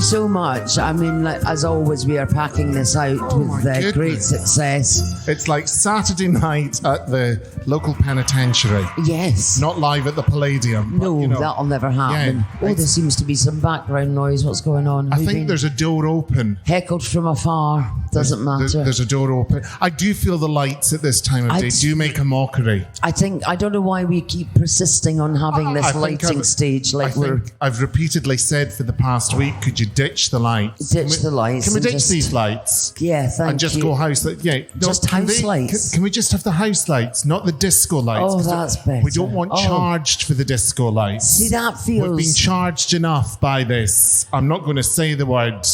so much. I mean, like, as always, we are packing this out with great success. It's like Saturday night at the local penitentiary. Yes. Not live at the Palladium. No, but, that'll never happen. Yeah, there seems to be some background noise. What's going on? I think there's a door open. Heckled from afar. Doesn't matter. There's a door open. I do feel the lights at this time of day do make a mockery. I don't know why we keep persisting on having this lighting stage. I've repeatedly said for the past week, could you ditch the lights? Ditch the lights. Can we ditch these lights? Yeah, thank you. And just go house lights. Yeah, just house lights. Can we just have the house lights, not the disco lights? Oh, that's better. We don't want charged for the disco lights. See, that feels... We've been charged enough by this. I'm not going to say the word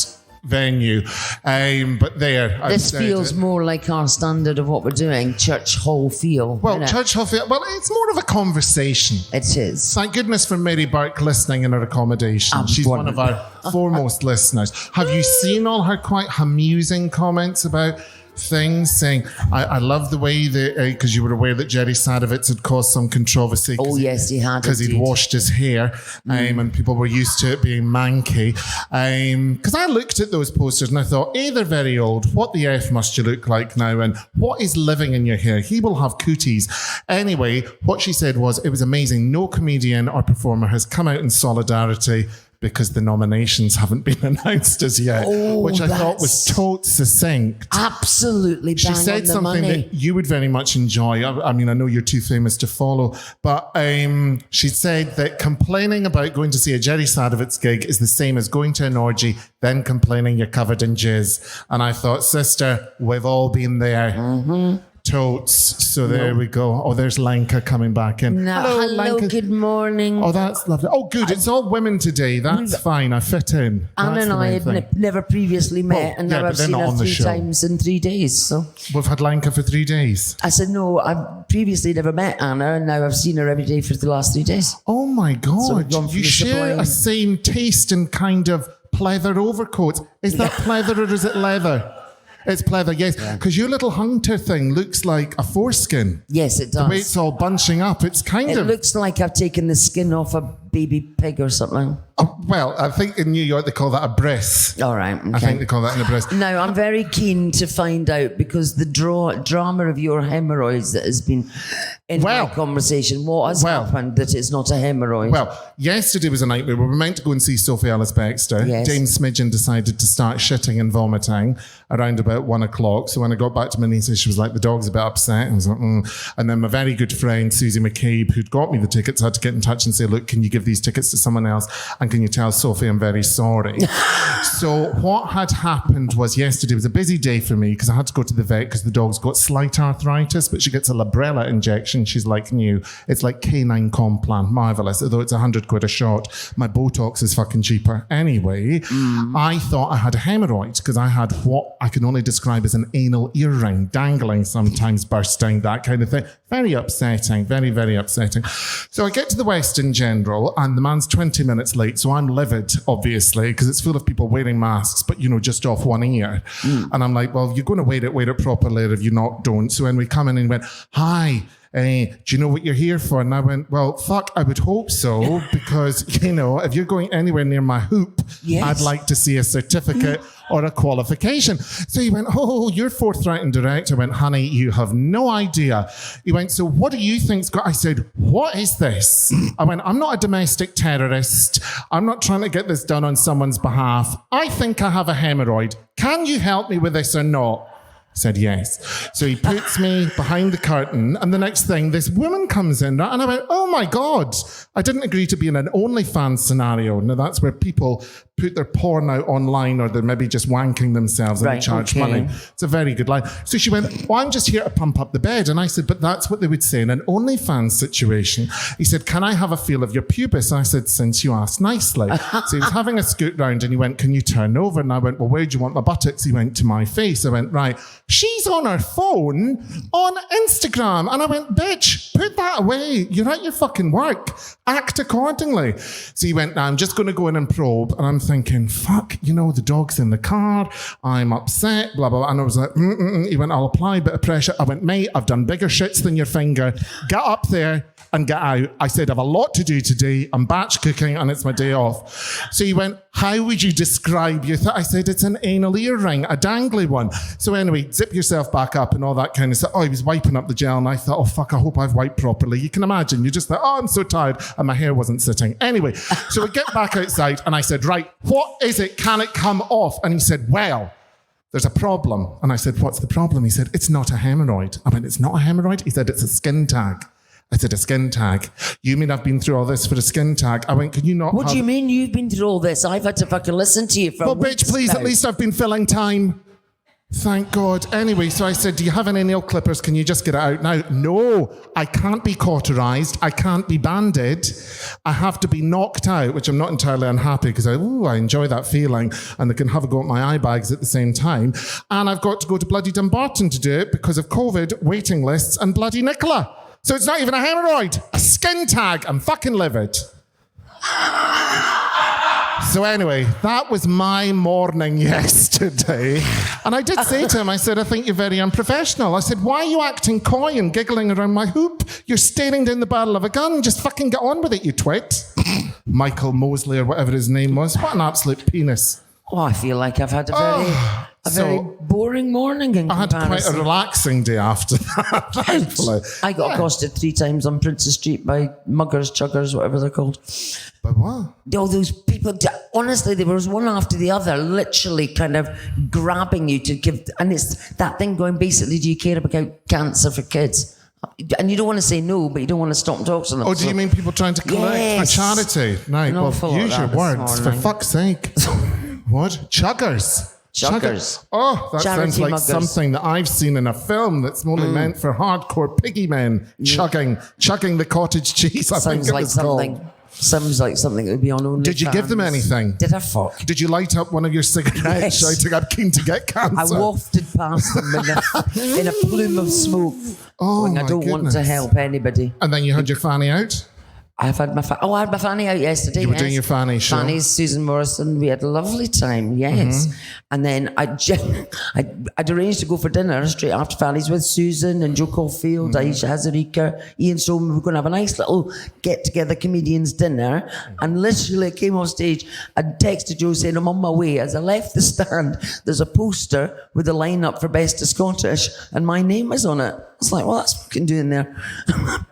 venue, but there. This feels more like our standard of what we're doing, church hall feel. Well, church hall feel. Well, it's more of a conversation. It is. Thank goodness for Mary Burke listening in her accommodation. She's one of our foremost listeners. Have you seen all her quite amusing comments about things saying, I love the way that, because you were aware that Jerry Sadowitz had caused some controversy. Oh, yes, he had. Because he'd washed his hair and people were used to it being manky. Because I looked at those posters and I thought, A, they're very old. What the F must you look like now? And what is living in your hair? He will have cooties. Anyway, what she said was, it was amazing. No comedian or performer has come out in solidarity because the nominations haven't been announced as yet, which I thought was totes succinct. Absolutely bang She said on the something money. that you would very much enjoy. I mean, I know you're too famous to follow, but she said that complaining about going to see a Jerry Sadowitz gig is the same as going to an orgy, then complaining you're covered in jizz. And I thought, sister, we've all been there. Mm-hmm. Totes. So there we go. Oh, there's Lenka coming back in. No, hello, good morning. Oh, that's lovely. Oh, good. It's all women today. That's fine. I fit in. Anna and I had never previously met, and now I've seen her 3 times in 3 days. So we've had Lenka for 3 days. I said, no, I've previously never met Anna, and now I've seen her every day for the last 3 days. Oh my God. So you share a same taste in kind of pleather overcoats. Is that pleather or is it leather? It's pleather, yes. Because your little hunter thing looks like a foreskin. Yes, it does. The way it's all bunching up, it's kind of... It looks like I've taken the skin off a baby pig or something. Well, I think in New York they call that a bris. All right, okay. I think they call that in a bris. Now, I'm very keen to find out, because the drama of your hemorrhoids that has been in my conversation, what has happened that it's not a hemorrhoid? Well, yesterday was a night where we were meant to go and see Sophie Ellis Bextor. Yes. Dame Smidgen decided to start shitting and vomiting around about 1 o'clock. So when I got back to my niece, she was like, the dog's a bit upset. And I was like, And then my very good friend, Susie McCabe, who'd got me the tickets, had to get in touch and say, look, can you give these tickets to someone else? And can you tell Sophie I'm very sorry? So what had happened was yesterday was a busy day for me because I had to go to the vet because the dog's got slight arthritis, but she gets a Librela injection. She's like new. It's like K9 Complan. Marvellous. Although it's £100 a shot. My Botox is fucking cheaper. Anyway, I thought I had a hemorrhoid because I had what I can only describe as an anal earring dangling, sometimes bursting, that kind of thing. Very upsetting. Very, very upsetting. So I get to the Western General and the man's 20 minutes late. So I'm livid, obviously, because it's full of people wearing masks, but, you know, just off one ear. And I'm like, well, if you're going to wear it properly, if you not, don't. So when we come in and he went, hi, do you know what you're here for? And I went, well, fuck, I would hope so, because, you know, if you're going anywhere near my hoop, I'd like to see a certificate or a qualification. So he went, oh, you're forthright and direct. I went, honey, you have no idea. He went, so what do you think's got? I said, what is this? I went, I'm not a domestic terrorist. I'm not trying to get this done on someone's behalf. I think I have a hemorrhoid. Can you help me with this or not? Said yes. So he puts me behind the curtain, and the next thing, this woman comes in, and I went, oh my God, I didn't agree to be in an OnlyFans scenario. Now that's where people put their porn out online, or they're maybe just wanking themselves and they charge money. It's a very good line. So she went, well, I'm just here to pump up the bed. And I said, but that's what they would say in an OnlyFans situation. He said, can I have a feel of your pubis? I said, since you asked nicely. So he was having a scoot round and he went, can you turn over? And I went, well, where do you want my buttocks? He went, to my face. I went, right. She's on her phone on Instagram. And I went, bitch, put that away. You're at your fucking work. Act accordingly. So he went, now I'm just going to go in and probe. And I'm thinking, fuck, you know, the dog's in the car. I'm upset, blah, blah, blah. And I was like, He went, I'll apply a bit of pressure. I went, mate, I've done bigger shits than your finger. Get up there. and get out. I said, I have a lot to do today. I'm batch cooking and it's my day off. So he went, how would you describe your I said, it's an anal earring, a dangly one. So anyway, zip yourself back up and all that kind of stuff. Oh, he was wiping up the gel and I thought, oh, fuck, I hope I've wiped properly. You can imagine. You just thought, oh, I'm so tired. And my hair wasn't sitting. Anyway, so we get back outside and I said, right, what is it? Can it come off? And he said, well, there's a problem. And I said, what's the problem? He said, it's not a hemorrhoid. I went, it's not a hemorrhoid? He said, it's a skin tag. I said, a skin tag. You mean I've been through all this for a skin tag? I went, can you not What do you mean you've been through all this? I've had to fucking listen to you for Well, weeks bitch, please, now. at least I've been filling time. Thank God. Anyway, so I said, do you have any nail clippers? Can you just get it out now? No, I can't be cauterized. I can't be banded. I have to be knocked out, which I'm not entirely unhappy because I enjoy that feeling and I can have a go at my eye bags at the same time. And I've got to go to bloody Dumbarton to do it because of COVID, waiting lists and bloody Nicola. So it's not even a hemorrhoid, a skin tag. I'm fucking livid. So anyway, that was my morning yesterday. And I did say to him, I said, I think you're very unprofessional. I said, why are you acting coy and giggling around my hoop? You're staring down the barrel of a gun. Just fucking get on with it, you twit. Michael Mosley or whatever his name was. What an absolute penis. Oh, I feel like I've had a very boring morning in comparison. I had quite a relaxing day after that, thankfully. I got accosted 3 times on Princess Street by muggers, chuggers, whatever they're called. But what? All those people, honestly, there was one after the other, literally kind of grabbing you to give, and it's that thing going, basically, do you care about cancer for kids? And you don't want to say no, but you don't want to stop and talk to them. Oh, do you mean people trying to collect for charity? Right, well, use your words, for fuck's sake. What? Chuggers. Chuggers. Oh, that Charity sounds like muggers. Something that I've seen in a film that's only meant for hardcore piggy men. Chugging the cottage cheese, I think it was called. Sounds like something that would be on OnlyFans. Did you give them anything? Did I fuck? Did you light up one of your cigarettes shouting, I'm keen to get cancer? I wafted past them in a plume of smoke. Oh, I don't want to help anybody. And then you had your fanny out? I've had my I had my fanny out yesterday. You were doing your fanny show? Fanny's Susan Morrison. We had a lovely time, yes. And then I'd arranged to go for dinner straight after Fanny's with Susan and Joe Caulfield, Aisha Hazarika, Ian Solomon. We were going to have a nice little get-together comedians dinner. And literally I came off stage and texted Joe saying, I'm on my way. As I left the stand, there's a poster with a lineup for Best of Scottish and my name was on it. I was like, well, that's fucking doing there.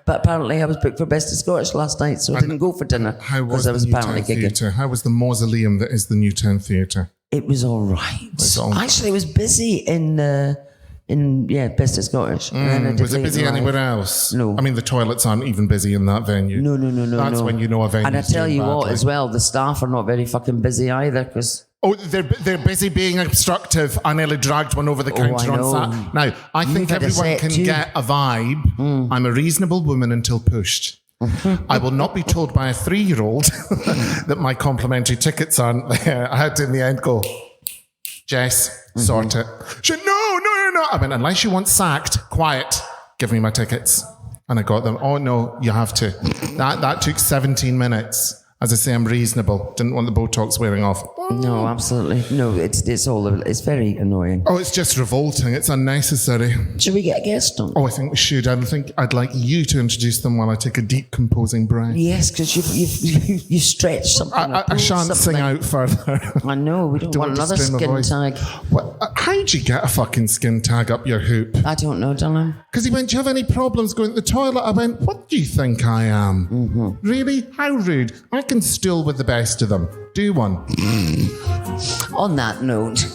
But apparently I was booked for Best of Scottish last night, so I didn't go for dinner because I was apparently gigging. How was the mausoleum that is the Newtown Theatre? It was all right. Actually, it was busy in Best of Scottish. Was it busy anywhere else? No. I mean, the toilets aren't even busy in that venue. No. That's when you know a venue. And I tell you what, as well, the staff are not very fucking busy either because. Oh, they're busy being obstructive. I nearly dragged one over the counter on Saturday. Now, I think everyone can get a vibe. I'm a reasonable woman until pushed. I will not be told by a 3-year-old that my complimentary tickets aren't there. I had to in the end go, Jess, sort it. She said, no. I went, unless you want sacked, quiet, give me my tickets. And I got them. Oh, no, you have to. That took 17 minutes. As I say, I'm reasonable. Didn't want the Botox wearing off. No, absolutely. No, it's it's very annoying. Oh, it's just revolting. It's unnecessary. Should we get a guest on? Oh, I think we should. I think I'd like you to introduce them while I take a deep composing breath. Yes, because you stretch something. I shan't sing out further. I know, we don't want another skin tag. How did you get a fucking skin tag up your hoop? I don't know, darling. Because he went, do you have any problems going to the toilet? I went, what do you think I am? Really? How rude. I can stool with the best of them. Do one. On that note,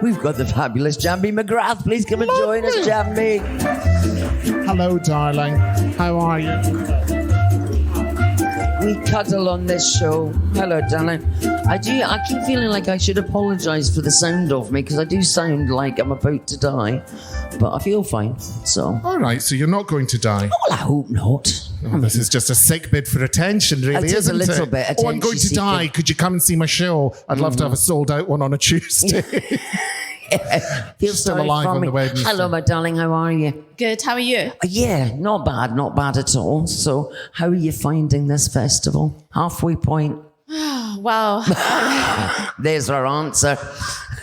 we've got the fabulous Njambi McGrath. Please come and join us, Njambi. Hello, darling. How are you? We cuddle on this show. Hello, darling. I keep feeling like I should apologise for the sound of me because I do sound like I'm about to die, but I feel fine. So. All right, so you're not going to die. Well, I hope not. Oh, this is just a sick bid for attention, really, isn't it? It is a little bit attention. Oh, I'm going to die. Could you come and see my show? I'd love to have a sold-out one on a Tuesday. Feel still alive on the Wednesday. Hello, my darling. How are you? Good. How are you? Yeah, not bad at all. So, how are you finding this festival? Halfway point. Well, there's our answer.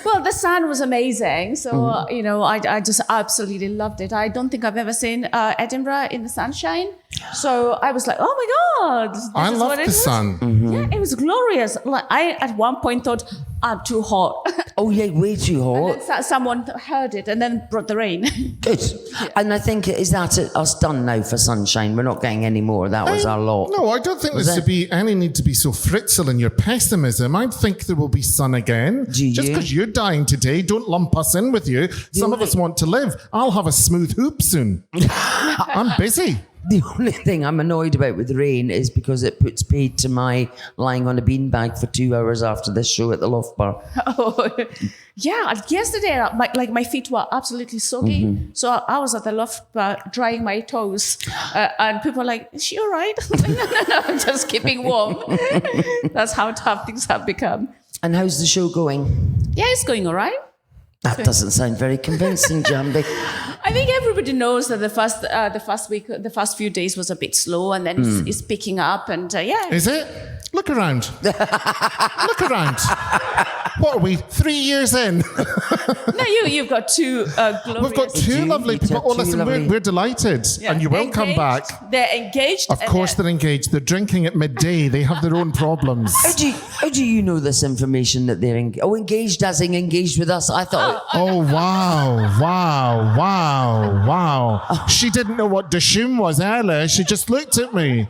Well, the sun was amazing. So, I just absolutely loved it. I don't think I've ever seen Edinburgh in the sunshine. So I was like, oh my God. I is love what it the is. sun. Yeah, it was glorious. Like I, at one point, thought, I'm too hot. Oh, yeah, way too hot. And then someone heard it and then brought the rain. Good. And I think, is that us done now for sunshine? We're not getting any more. That was our lot. No, I don't think there's to be any need to be so fritzel in your pessimism. I think there will be sun again. Do Just you? because you're dying today, don't lump us in with you. Some of us want to live. I'll have a smooth hoop soon. I'm busy. The only thing I'm annoyed about with the rain is because it puts paid to my lying on a beanbag for 2 hours after this show at the Loft Bar. Oh, yeah. Yesterday, my feet were absolutely soggy. So I was at the loft bar drying my toes. And people were like, is she all right? I was like, no, I'm just keeping warm. That's how tough things have become. And how's the show going? Yeah, it's going all right. That doesn't sound very convincing, Njambi. I think everybody knows that the first week, the first few days was a bit slow, and then it's picking up, and yeah. Is it? Look around. Look around. What are we, 3 years in? No, you've got two glorious. We've got two lovely people. Oh, listen, we're delighted. Yeah. And you will come Engaged. back. They're engaged. Of course they're engaged. They're drinking at midday. They have their own problems. How do you know this information that they're engaged as in engaged with us? I thought... Oh, wow. She didn't know what Dashum was earlier. She just looked at me.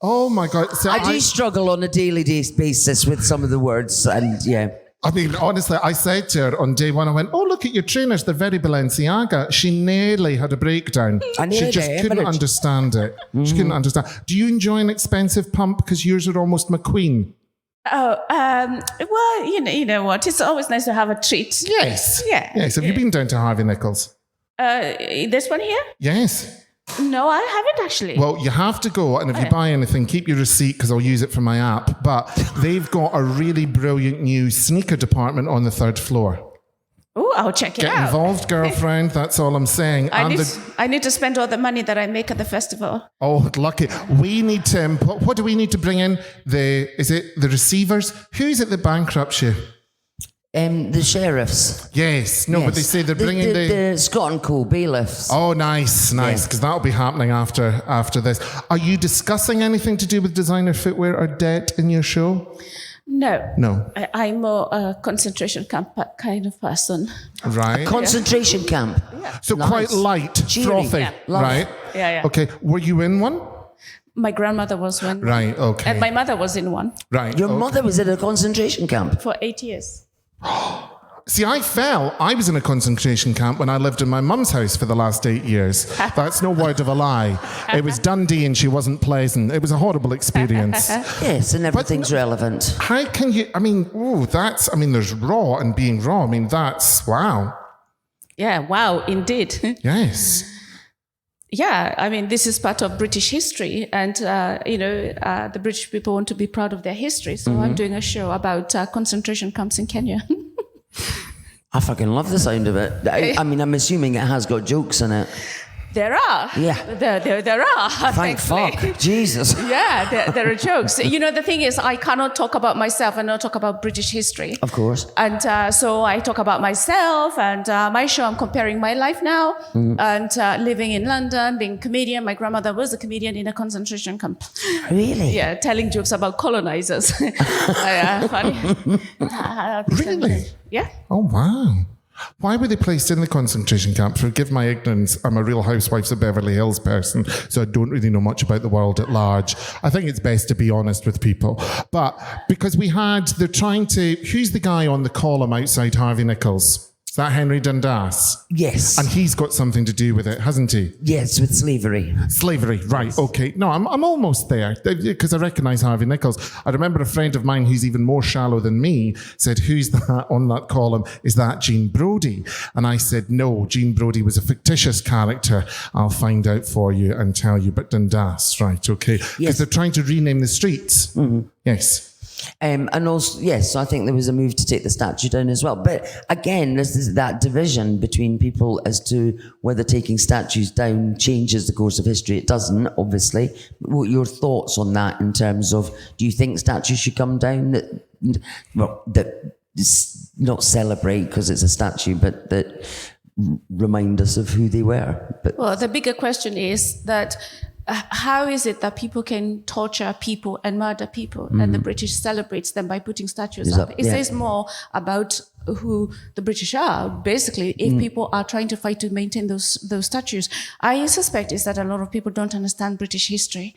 Oh, my God. So I do struggle on a daily basis with some of the words, and yeah. I mean, honestly, I said to her on day one, I went, oh, look at your trainers. They're very Balenciaga. She nearly had a breakdown. She just couldn't understand it. She couldn't understand. Do you enjoy an expensive pump because yours are almost McQueen? Oh, well, you know what? It's always nice to have a treat. Yes. Yeah. Yes. Have you been down to Harvey Nichols? This one here? Yes. No, I haven't actually. Well, you have to go, and if you buy anything, keep your receipt because I'll use it for my app. But they've got a really brilliant new sneaker department on the 3rd floor. Oh, I'll check it Get out. involved, girlfriend. That's all I'm saying. I need to spend all the money that I make at the festival. Oh, lucky. We need to input. What do we need to bring in? Is it the receivers? Who's it that bankrupts you? The sheriffs. Yes. No, but they say they're bringing the Scott and Co bailiffs. Oh, nice, because that'll be happening after this. Are you discussing anything to do with designer footwear or debt in your show? No. I'm more a concentration camp kind of person. Right. Concentration camp. So Nice. quite light, Cheery. frothy, Yeah, love right? it. Yeah. Okay, were you in one? My grandmother was one. Right, okay. And my mother was in one Right. Your okay. mother was at a concentration camp. for 8 years. See, I was in a concentration camp when I lived in my mum's house for the last 8 years. That's no word of a lie. It was Dundee and she wasn't pleasant. It was a horrible experience. Yes, and everything's relevant. How can you, there's raw and being raw. I mean, that's, wow. Yeah, wow, indeed. Yes. Yeah, I mean, this is part of British history, and the British people want to be proud of their history. So I'm doing a show about concentration camps in Kenya. I fucking love the sound of it. I mean, I'm assuming it has got jokes in it. There are. Yeah. There are. Thank thankfully. fuck. Jesus. Yeah, there are jokes. You know, the thing is, I cannot talk about myself and not talk about British history. Of course. And so I talk about myself and my show. I'm comparing my life now and living in London, being a comedian. My grandmother was a comedian in a concentration camp. Really? Yeah, telling jokes about colonizers. Funny. Really? Yeah. Oh, wow. Why were they placed in the concentration camp? Forgive my ignorance. I'm a Real Housewives of Beverly Hills person, so I don't really know much about the world at large. I think it's best to be honest with people. But because they're trying to, who's the guy on the column outside Harvey Nichols? Is that Henry Dundas? Yes. And he's got something to do with it, hasn't he? Yes, with slavery. Slavery, right, okay. No, I'm almost there because I recognise Harvey Nichols. I remember a friend of mine who's even more shallow than me said, who's that on that column? Is that Jean Brodie? And I said, no, Jean Brodie was a fictitious character. I'll find out for you and tell you. But Dundas, right, okay. Because Yes. they're trying to rename the streets. Mm-hmm. Yes. And also, yes, I think there was a move to take the statue down as well. But again, there's that division between people as to whether taking statues down changes the course of history. It doesn't, obviously. What are your thoughts on that in terms of, do you think statues should come down that not celebrate because it's a statue, but that remind us of who they were? But Well, the bigger question is that how is it that people can torture people and murder people, and the British celebrates them by putting statues up? It says more about who the British are, basically, if people are trying to fight to maintain those statues. I suspect is that a lot of people don't understand British history.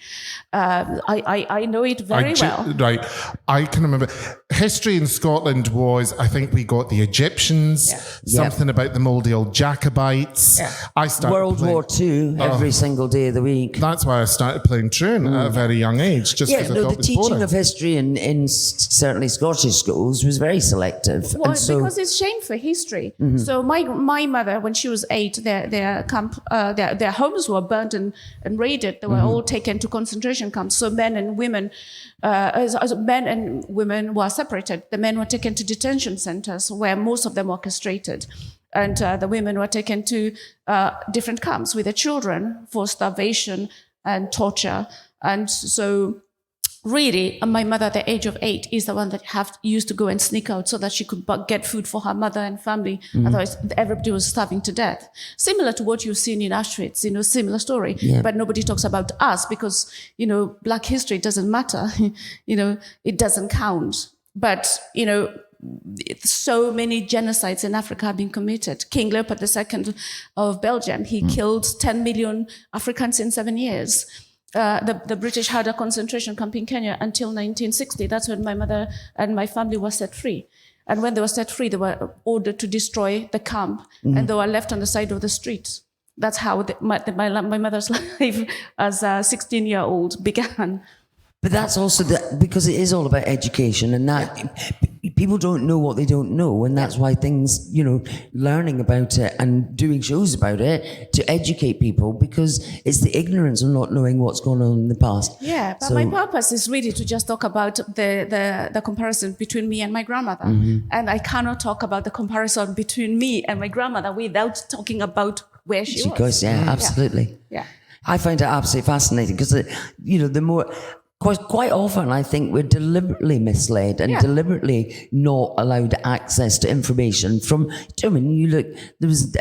I know it very well. Right. I can remember history in Scotland was, I think we got the Egyptians, something about the mouldy old Jacobites. I started World War II every single day of the week. That's why I started playing truant at a very young age. Just because I thought the it was teaching boring. of history in certainly Scottish schools was very selective. Well, and so, because it's shame for history. So my mother, when she was 8, their homes were burnt and raided. They were all taken to concentration camps. So men and women were separated. The men were taken to detention centers where most of them were castrated. And the women were taken to different camps with their children for starvation and torture. And so really, my mother at the age of 8 is the one that used to go and sneak out so that she could get food for her mother and family. Otherwise, everybody was starving to death. Similar to what you've seen in Auschwitz, similar story. Yeah. But nobody talks about us because, Black history doesn't matter. It doesn't count. But, so many genocides in Africa have been committed. King Leopold II of Belgium, he killed 10 million Africans in 7 years. The British had a concentration camp in Kenya until 1960. That's when my mother and my family were set free. And when they were set free, they were ordered to destroy the camp, and they were left on the side of the street. That's how my mother's life as a 16-year-old began. but that's also because it is all about education, and that people don't know what they don't know, and that's why things, learning about it and doing shows about it to educate people, because it's the ignorance of not knowing what's gone on in the past. Yeah, but my purpose is really to just talk about the comparison between me and my grandmother. And I cannot talk about the comparison between me and my grandmother without talking about where she was. Because, absolutely. Yeah. I find it absolutely fascinating because, the more... Quite often, I think we're deliberately misled and deliberately not allowed access to information from. You look. There was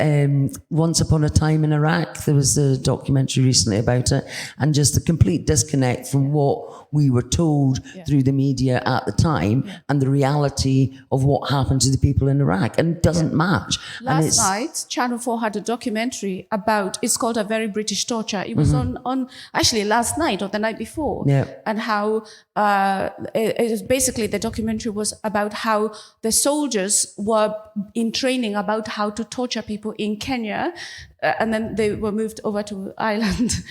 Once Upon a Time in Iraq. There was a documentary recently about it, and just the complete disconnect from what we were told through the media at the time and the reality of what happened to the people in Iraq, and it doesn't match. Last night, Channel 4 had a documentary about. It's called A Very British Torture. It was on actually last night or the night before. Yeah. And how it is basically the documentary was about how the soldiers were in training about how to torture people in Kenya, and then they were moved over to Ireland.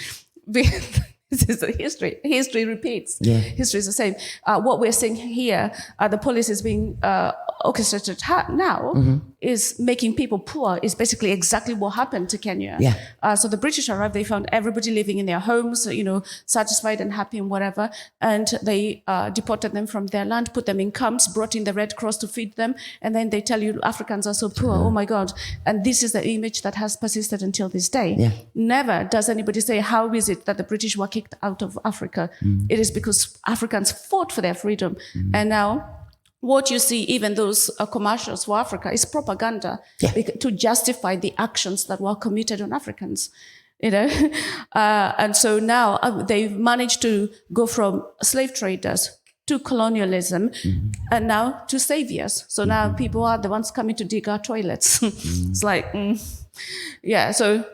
This is the history. History repeats. Yeah. History is the same. What we're seeing here, the police is being orchestrated now, is making people poor, is basically exactly what happened to Kenya. Yeah. So the British arrived, they found everybody living in their homes, satisfied and happy and whatever. And they deported them from their land, put them in camps, brought in the Red Cross to feed them. And then they tell you Africans are so poor. Oh my God. And this is the image that has persisted until this day. Yeah. Never does anybody say, how is it that the British were kicked out of Africa? It is because Africans fought for their freedom. And now, what you see, even those commercials for Africa, is propaganda to justify the actions that were committed on Africans. And so now they've managed to go from slave traders to colonialism and now to saviors. So now people are the ones coming to dig our toilets. It's like, so...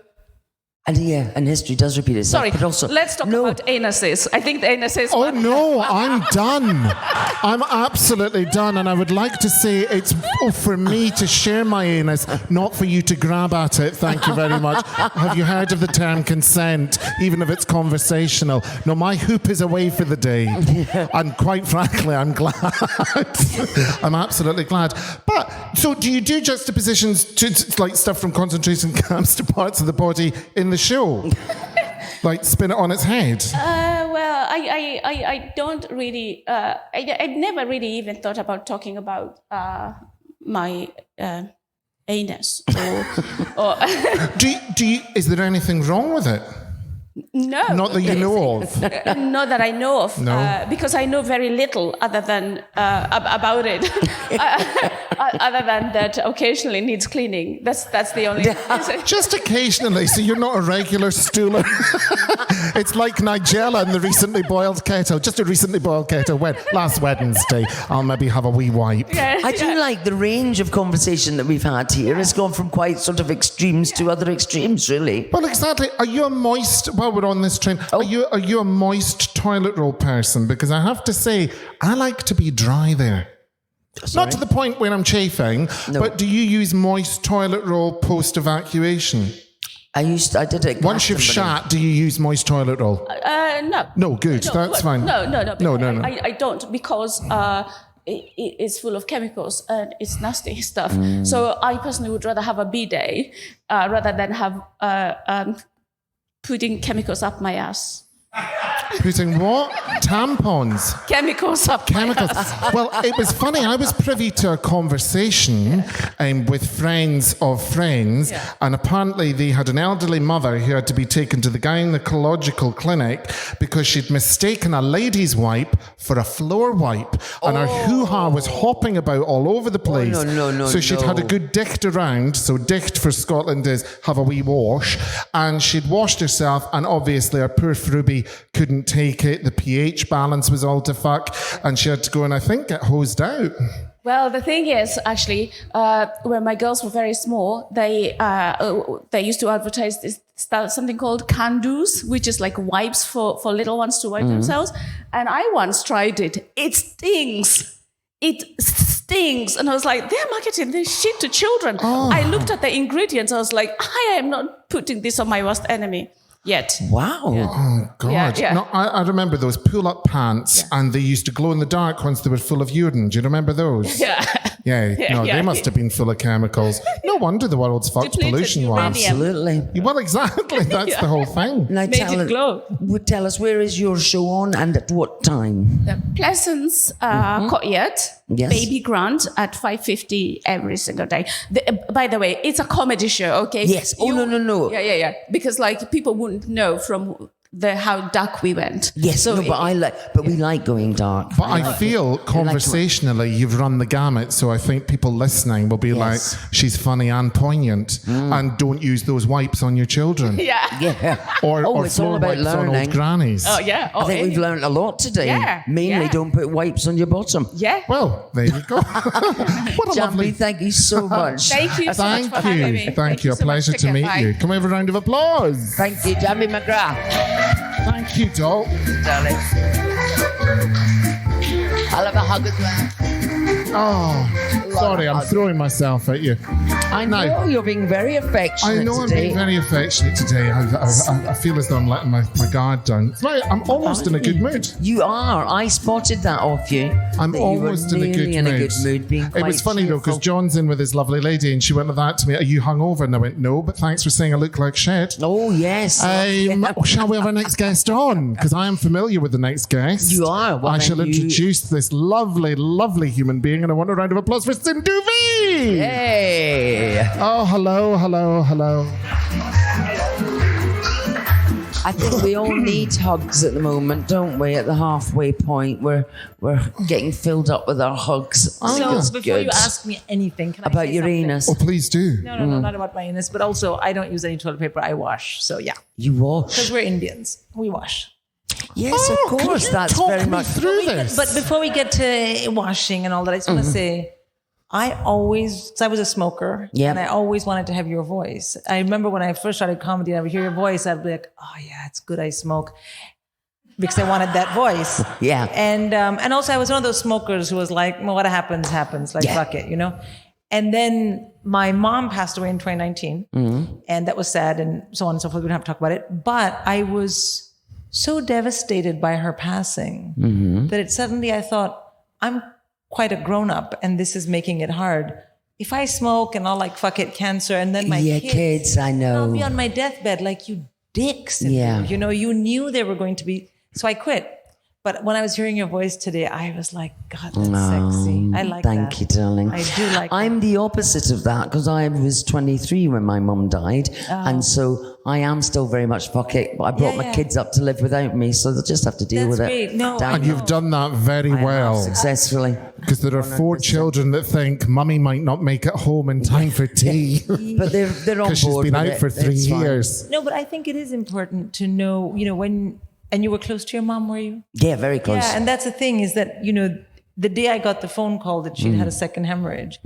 And history does repeat itself. Sorry, but also, let's talk about anuses. I think the anuses... Oh, no, I'm done. I'm absolutely done. And I would like to say it's for me to share my anus, not for you to grab at it. Thank you very much. Have you heard of the term consent, even if it's conversational? No, my hoop is away for the day. And quite frankly, I'm glad. I'm absolutely glad. But, so do you do juxtapositions to like stuff from concentration camps to parts of the body in the show? Like spin it on its head? Well, I don't really, I've never really even thought about talking about my anus. Or do you, is there anything wrong with it? No. Not that you know of. Not that I know of, No. because I know very little other than about it. Other than that, occasionally needs cleaning. That's the only. Just occasionally, so you're not a regular stooler. It's like Nigella in the recently boiled kettle. Just a recently boiled kettle. Last Wednesday, I'll maybe have a wee wipe. I do like the range of conversation that we've had here. It's gone from quite sort of extremes to other extremes, really. Well, exactly. Are you a moist? While we're on this train, are you a moist toilet roll person? Because I have to say, I like to be dry there. Sorry? Not to the point where I'm chafing, but do you use moist toilet roll post evacuation? I did it. Once you've shat, do you use moist toilet roll? No. No, good. That's fine. No. No. I don't, because it's full of chemicals and it's nasty stuff. So I personally would rather have a bidet rather than have putting chemicals up my ass. Putting what? Tampons? Chemicals up my Chemicals. ass. Well, it was funny. I was privy to a conversation with friends of friends, and apparently they had an elderly mother who had to be taken to the gynecological clinic because she'd mistaken a lady's wipe for a floor wipe, and her hoo-ha was hopping about all over the place. No. So she'd had a good dicht around. So dicht for Scotland is have a wee wash, and she'd washed herself, and obviously her poor Fruby couldn't take it. The pH balance was all to fuck, and she had to go and I think get hosed out. Well, the thing is, actually, when my girls were very small, they used to advertise something called candours, which is like wipes for little ones to wipe themselves. And I once tried it. It stings. It stings. And I was like, they're marketing this shit to children. I looked at the ingredients. I was like, I am not putting this on my worst enemy yet. Wow. Oh, God. Yeah. No, I remember those pull-up pants, and they used to glow in the dark once they were full of urine. Do you remember those? Yeah. They must have been full of chemicals. No wonder the world's fucked Depleted pollution-wise. uranium. Absolutely. Well, exactly. That's the whole thing. Now tell us, where is your show on and at what time? The Pleasance Courtyard, Yes. Baby Grant at 5:50 every single day. By the way, it's a comedy show, okay? Yes. No. Yeah. Because like people wouldn't know from how dark we went. Yes, So we like going dark. But I feel conversationally you've run the gamut, so I think people listening will be like, she's funny and poignant, and don't use those wipes on your children. Yeah. Or it's all floor about wipes on old learning. grannies. Oh yeah. I think we've learned a lot today. Yeah, Mainly yeah. don't put wipes on your bottom. Yeah. Well, there you go. What a Njambi, lovely... thank you so much. Thank you so much for having me. Thank you. A so much. pleasure Take to care. meet Bye. you. Can we have a round of applause? Thank you, Njambi McGrath. Thank you, doll. Darling. I'll have a hug as well. Oh, sorry, I'm throwing myself at you. I know you're being very affectionate I know I'm today. being very affectionate today. I feel as though I'm letting my guard down. It's right, I'm almost in a good mood. You are. I spotted that off you. I'm that you were almost in a good really mood. in a good mood. Being It quite was funny though, because cheerful. John's in with his lovely lady, and she went like that to me. Are you hungover? And I went, no, but thanks for saying I look like shit. Oh yes. Shall we have our next guest on? Because I am familiar with the next guest. You are. Well, I then shall introduce this lovely, lovely human being, and I want a round of applause for Sindhu Vee. Hey. Oh, hello. I think we all need hugs at the moment, don't we? At the halfway point, we're getting filled up with our hugs. I think So it's before you good. ask me anything, can I About say Uranus, Oh, please do. something? No, not about my anus, but also I don't use any toilet paper. I wash. So yeah, you wash. because we're Indians, we wash. Yes, Oh, of can course. you That's talk very me much. through this. But before we get to washing and all that, I just want to say, I was a smoker, Yeah. and I always wanted to have your voice. I remember when I first started comedy, and I would hear your voice, I'd be like, oh yeah, it's good I smoke. Because I wanted that voice. Yeah. And also I was one of those smokers who was like, well, what happens, like Yeah. fuck it, you know? And then my mom passed away in 2019, and that was sad and so on and so forth. We don't have to talk about it. But I was so devastated by her passing that it suddenly I thought, I'm quite a grown up and this is making it hard. If I smoke and I'll like, fuck it, cancer, and then my kids, I know. I'll be on my deathbed like, you dicks. Yeah. You know, you knew they were going to be, so I quit. But when I was hearing your voice today, I was like, God, that's sexy. I like that. Thank you, darling. I do like I'm the opposite of that because I was 23 when my mum died. And so I am still very much fuck it. But I brought my kids up to live without me. So they'll just have to deal with great. it. No, Damn. And you've done that very well. Successfully. Because there are 4 children that think mummy might not make it home in time for tea. But they're on board. Because she's been with out it. for 3 It's fine. years. No, but I think it is important to know, when, and you were close to your mom, were you? Yeah, very close. Yeah, and that's the thing is that, the day I got the phone call that she'd had a second hemorrhage,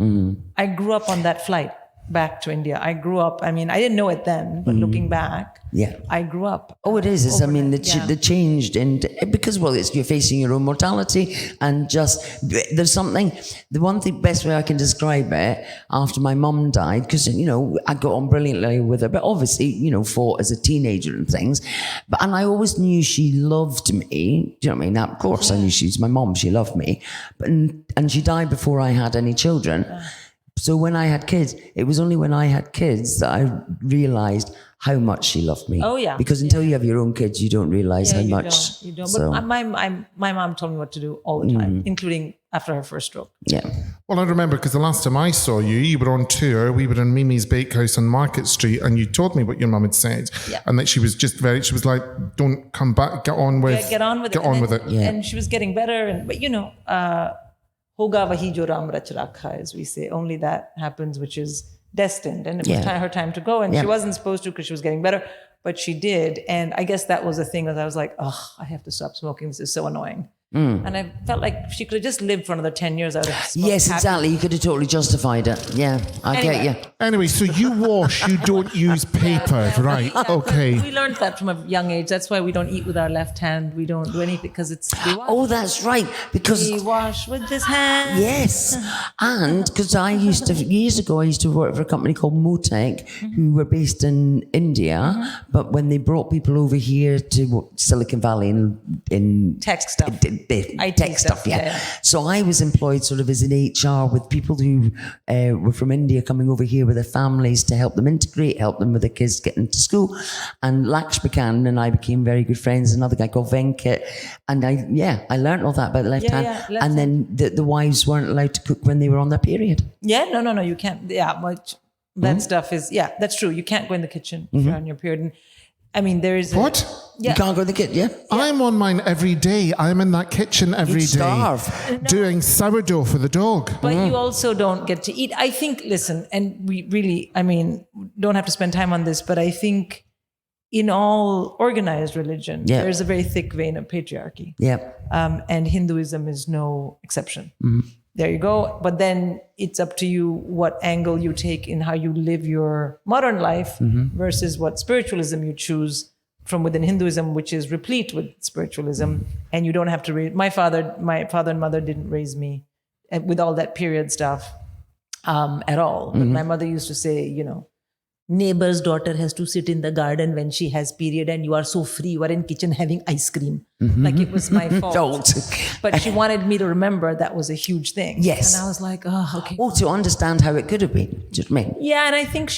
I grew up on that flight back to India. I grew up, I didn't know it then, but looking back, I grew up. Oh, it is. It's, overnight, the changed because, you're facing your own mortality and just, there's something, the one thing, best way I can describe it after my mum died, because, I got on brilliantly with her, but obviously, fought as a teenager and things. And I always knew she loved me. Do you know what I mean? Now, of course, I knew she was my mom. She loved me. And she died before I had any children. So when I had kids, it was only when I had kids that I realized how much she loved me. Oh, yeah. Because until you have your own kids, you don't realize how much. You don't. So, But my mom told me what to do all the time, including after her first stroke. yeah. Well, I remember because the last time I saw you, you were on tour. We were in Mimi's Bakehouse on Market Street, and you told me what your mum had said, and that she was just she was like, "Don't come back. Get on with. Get on with it. Get on with it." Yeah. And she was getting better. But hoga vahi jo ram rach rakha, as we say. Only that happens, which is destined, and it was her time to go. And she wasn't supposed to because she was getting better, but she did. And I guess that was the thing. That I was like, oh, I have to stop smoking. This is so annoying. And I felt like if she could have just lived for another 10 years, I would have smoked Yes, happy. exactly. You could have totally justified it. Yeah, I get you. Anyway, so you wash, you don't use paper, right? Okay. We learned that from a young age. That's why we don't eat with our left hand. We don't do anything because we wash. Oh, that's right. Because We wash with this hand. yes, and because years ago, I used to work for a company called Motec, who were based in India, but when they brought people over here to Silicon Valley in Tech stuff. IT tech stuff, yeah. So I was employed sort of as an HR with people who were from India coming over here with their families to help them integrate, help them with their kids getting to school. And Lakshmi Khan and I became very good friends. Another guy called Venkat. And I learned all that about the left hand. left and then the wives weren't allowed to cook when they were on their period. Yeah, no, you can't. Yeah, but that stuff is, that's true. You can't go in the kitchen if you're on your period. And there is What? You can't go to the kitchen, yeah? I'm on mine every day. I'm in that kitchen every You'd day, starve. doing sourdough for the dog. But you also don't get to eat. I think, listen, and we really, don't have to spend time on this, but I think in all organized religion, there's a very thick vein of patriarchy. Yeah. And Hinduism is no exception. There you go. But then it's up to you what angle you take in how you live your modern life versus what spiritualism you choose from within Hinduism, which is replete with spiritualism. And you don't have to raise, my father and mother didn't raise me with all that period stuff at all. But my mother used to say, neighbor's daughter has to sit in the garden when she has period and you are so free, you are in kitchen having ice cream. Like it was my fault. Don't. But she wanted me to remember that was a huge thing. Yes. And I was like, oh, okay. Well, to understand how it could have been. Do you know what I mean? Yeah, and I think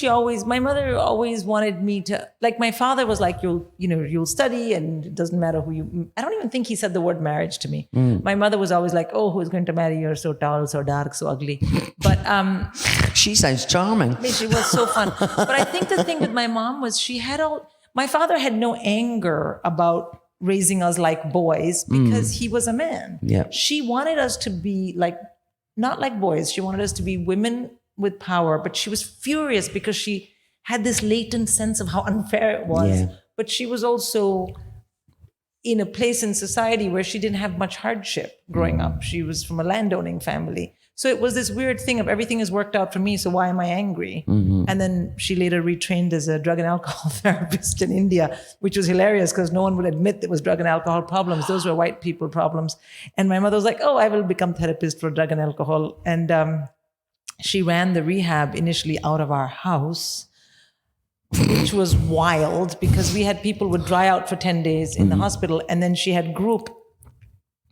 my mother always wanted me to, like my father was like, you'll study and it doesn't matter who you, I don't even think he said the word marriage to me. My mother was always like, oh, who's going to marry you? You're so tall, so dark, so ugly. But She sounds charming. she was so fun. But I think the thing with my mom was my father had no anger about raising us like boys because he was a man. Yeah. She wanted us to be not like boys. She wanted us to be women with power, but she was furious because she had this latent sense of how unfair it was. Yeah. But she was also in a place in society where she didn't have much hardship growing up. She was from a landowning family. So it was this weird thing of everything has worked out for me, so why am I angry? And then she later retrained as a drug and alcohol therapist in India, which was hilarious because no one would admit there was drug and alcohol problems. Those were white people problems. And my mother was like, oh, I will become therapist for drug and alcohol. And she ran the rehab initially out of our house, which was wild because we had people would dry out for 10 days in the hospital. And then she had group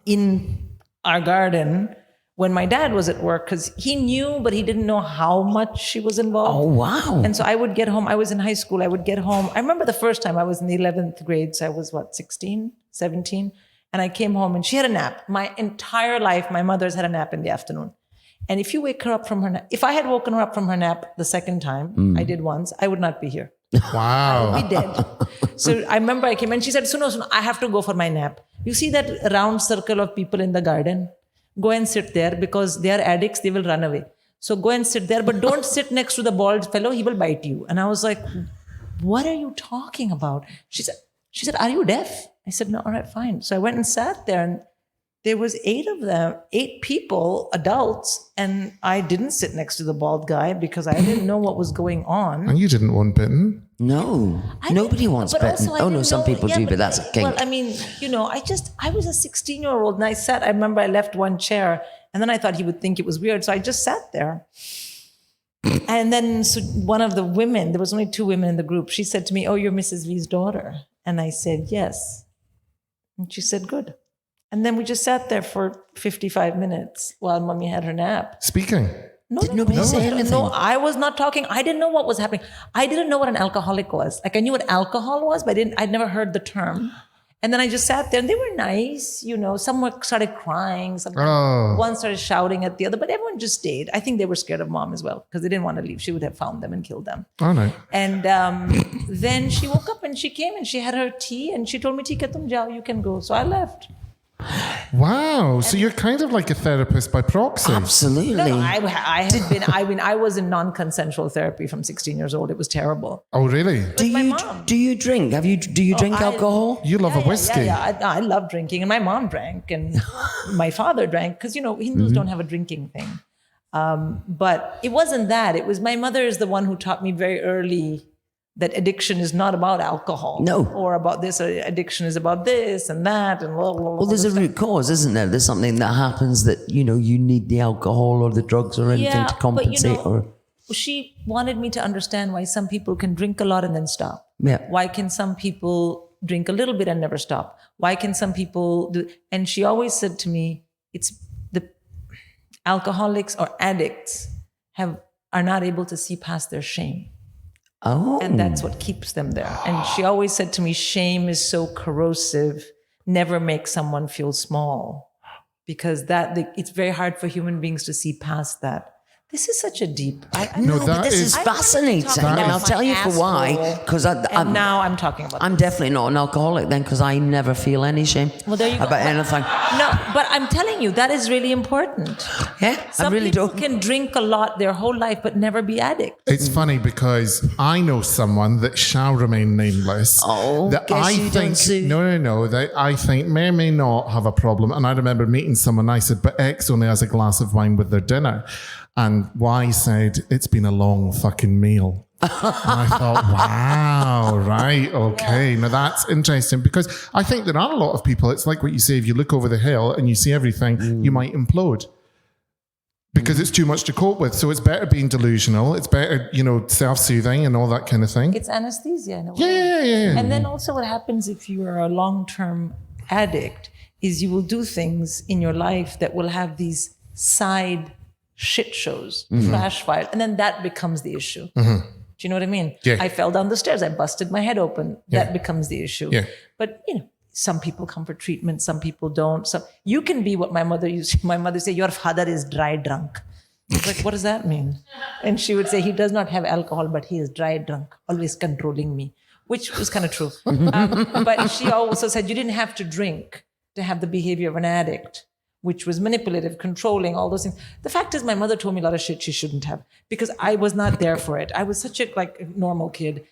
in our garden when my dad was at work, because he knew, but he didn't know how much she was involved. Oh, wow. And so I would get home. I was in high school. I would get home. I remember the first time I was in the 11th grade. So I was 16, 17. And I came home and she had a nap. My entire life, my mother's had a nap in the afternoon. And if you wake her up from her nap, if I had woken her up from her nap the second time, I did once, I would not be here. Wow. I would be dead. So I remember I came and she said, Suno, I have to go for my nap. You see that round circle of people in the garden? Go and sit there because they are addicts, they will run away. So go and sit there, but don't sit next to the bald fellow, he will bite you. And I was like, what are you talking about? She said, are you deaf? I said, no, all right, fine. So I went and sat there and there was 8 of them, 8 people, adults, and I didn't sit next to the bald guy because I didn't know what was going on. And you didn't want bitten? No, nobody wants bitten. Oh no, some people do, but that's a kink. Well, I mean, I was a 16-year-old and I remember I left one chair and then I thought he would think it was weird. So I just sat there. And then one of the women, there was only 2 women in the group, she said to me, oh, you're Mrs. Vee's daughter. And I said, yes. And she said, good. And then we just sat there for 55 minutes while Mummy had her nap. Speaking. Did nobody say anything? No, I was not talking. I didn't know what was happening. I didn't know what an alcoholic was. Like I knew what alcohol was, but I'd never heard the term. And then I just sat there and they were nice, some started crying. One started shouting at the other, but everyone just stayed. I think they were scared of Mom as well because they didn't want to leave. She would have found them and killed them. Oh, no. And then she woke up and she came and she had her tea and she told me, Tika, tum jao, you can go. So I left. Wow. So you're kind of like a therapist by proxy. Absolutely. No, I was in non-consensual therapy from 16 years old. It was terrible. Oh, really? My mom. Do you drink? Do you drink alcohol? You love a whiskey. Yeah. I love drinking. And my mom drank and my father drank because, Hindus don't have a drinking thing. But it wasn't that. It was my mother is the one who taught me very early that addiction is not about alcohol. No. Or about this, or addiction is about this and that. And blah, blah, blah, Well, there's a root cause, isn't there? There's something that happens that, you need the alcohol or the drugs or anything to compensate. She wanted me to understand why some people can drink a lot and then stop. Yeah. Why can some people drink a little bit and never stop? Why can some people do? And she always said to me, it's the alcoholics or addicts are not able to see past their shame. Oh. And that's what keeps them there. And she always said to me, shame is so corrosive, never make someone feel small. Because it's very hard for human beings to see past that. This is such a deep... But this is fascinating. And I'll tell you for why. Because now I'm talking about I'm definitely not an alcoholic then because I never feel any shame about anything. No, but I'm telling you, that is really important. Yeah, Some I really people don't. can drink a lot their whole life but never be addicts. It's funny because I know someone that shall remain nameless. Oh, that guess I you think don't sue. no, that I think may or may not have a problem. And I remember meeting someone. I said, but X only has a glass of wine with their dinner. And Y said, it's been a long fucking meal. And I thought, wow, right, okay. Now that's interesting because I think there are a lot of people, it's like what you say, if you look over the hill and you see everything, you might implode because it's too much to cope with. So it's better being delusional. It's better, self-soothing and all that kind of thing. It's anesthesia in a way. Yeah. And then also what happens if you are a long-term addict is you will do things in your life that will have these side shit shows, trash fire, and then that becomes the issue. Do you know what I mean? Yeah. I fell down the stairs. I busted my head open. That becomes the issue. Yeah. But, some people come for treatment. Some people don't. So you can be what my mother used. My mother say, your father is dry drunk. I was like, what does that mean? And she would say, he does not have alcohol, but he is dry drunk, always controlling me, which was kind of true. But she also said, you didn't have to drink to have the behavior of an addict, which was manipulative, controlling, all those things. The fact is, my mother told me a lot of shit she shouldn't have because I was not there for it. I was such a normal kid.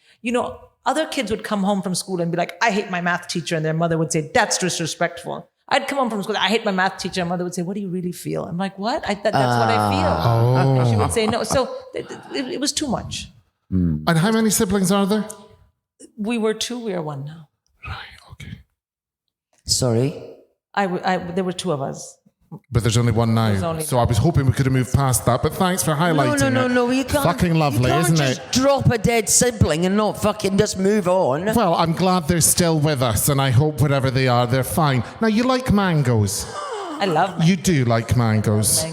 Other kids would come home from school and be like, I hate my math teacher. And their mother would say, that's disrespectful. I'd come home from school, I hate my math teacher. And mother would say, what do you really feel? I'm like, what? That's what I feel. And she would say, no. So it was too much. And how many siblings are there? We were 2, we are 1 now. Right, okay. Sorry? There were 2 of us. But there's only one now. Only so I was hoping we could have moved past that. But thanks for highlighting it. No. You can't. Fucking lovely, you can't isn't just it? drop a dead sibling and not fucking just move on. Well, I'm glad they're still with us, and I hope wherever they are, they're fine. Now, you like mangoes. I love mangoes. You do like mangoes.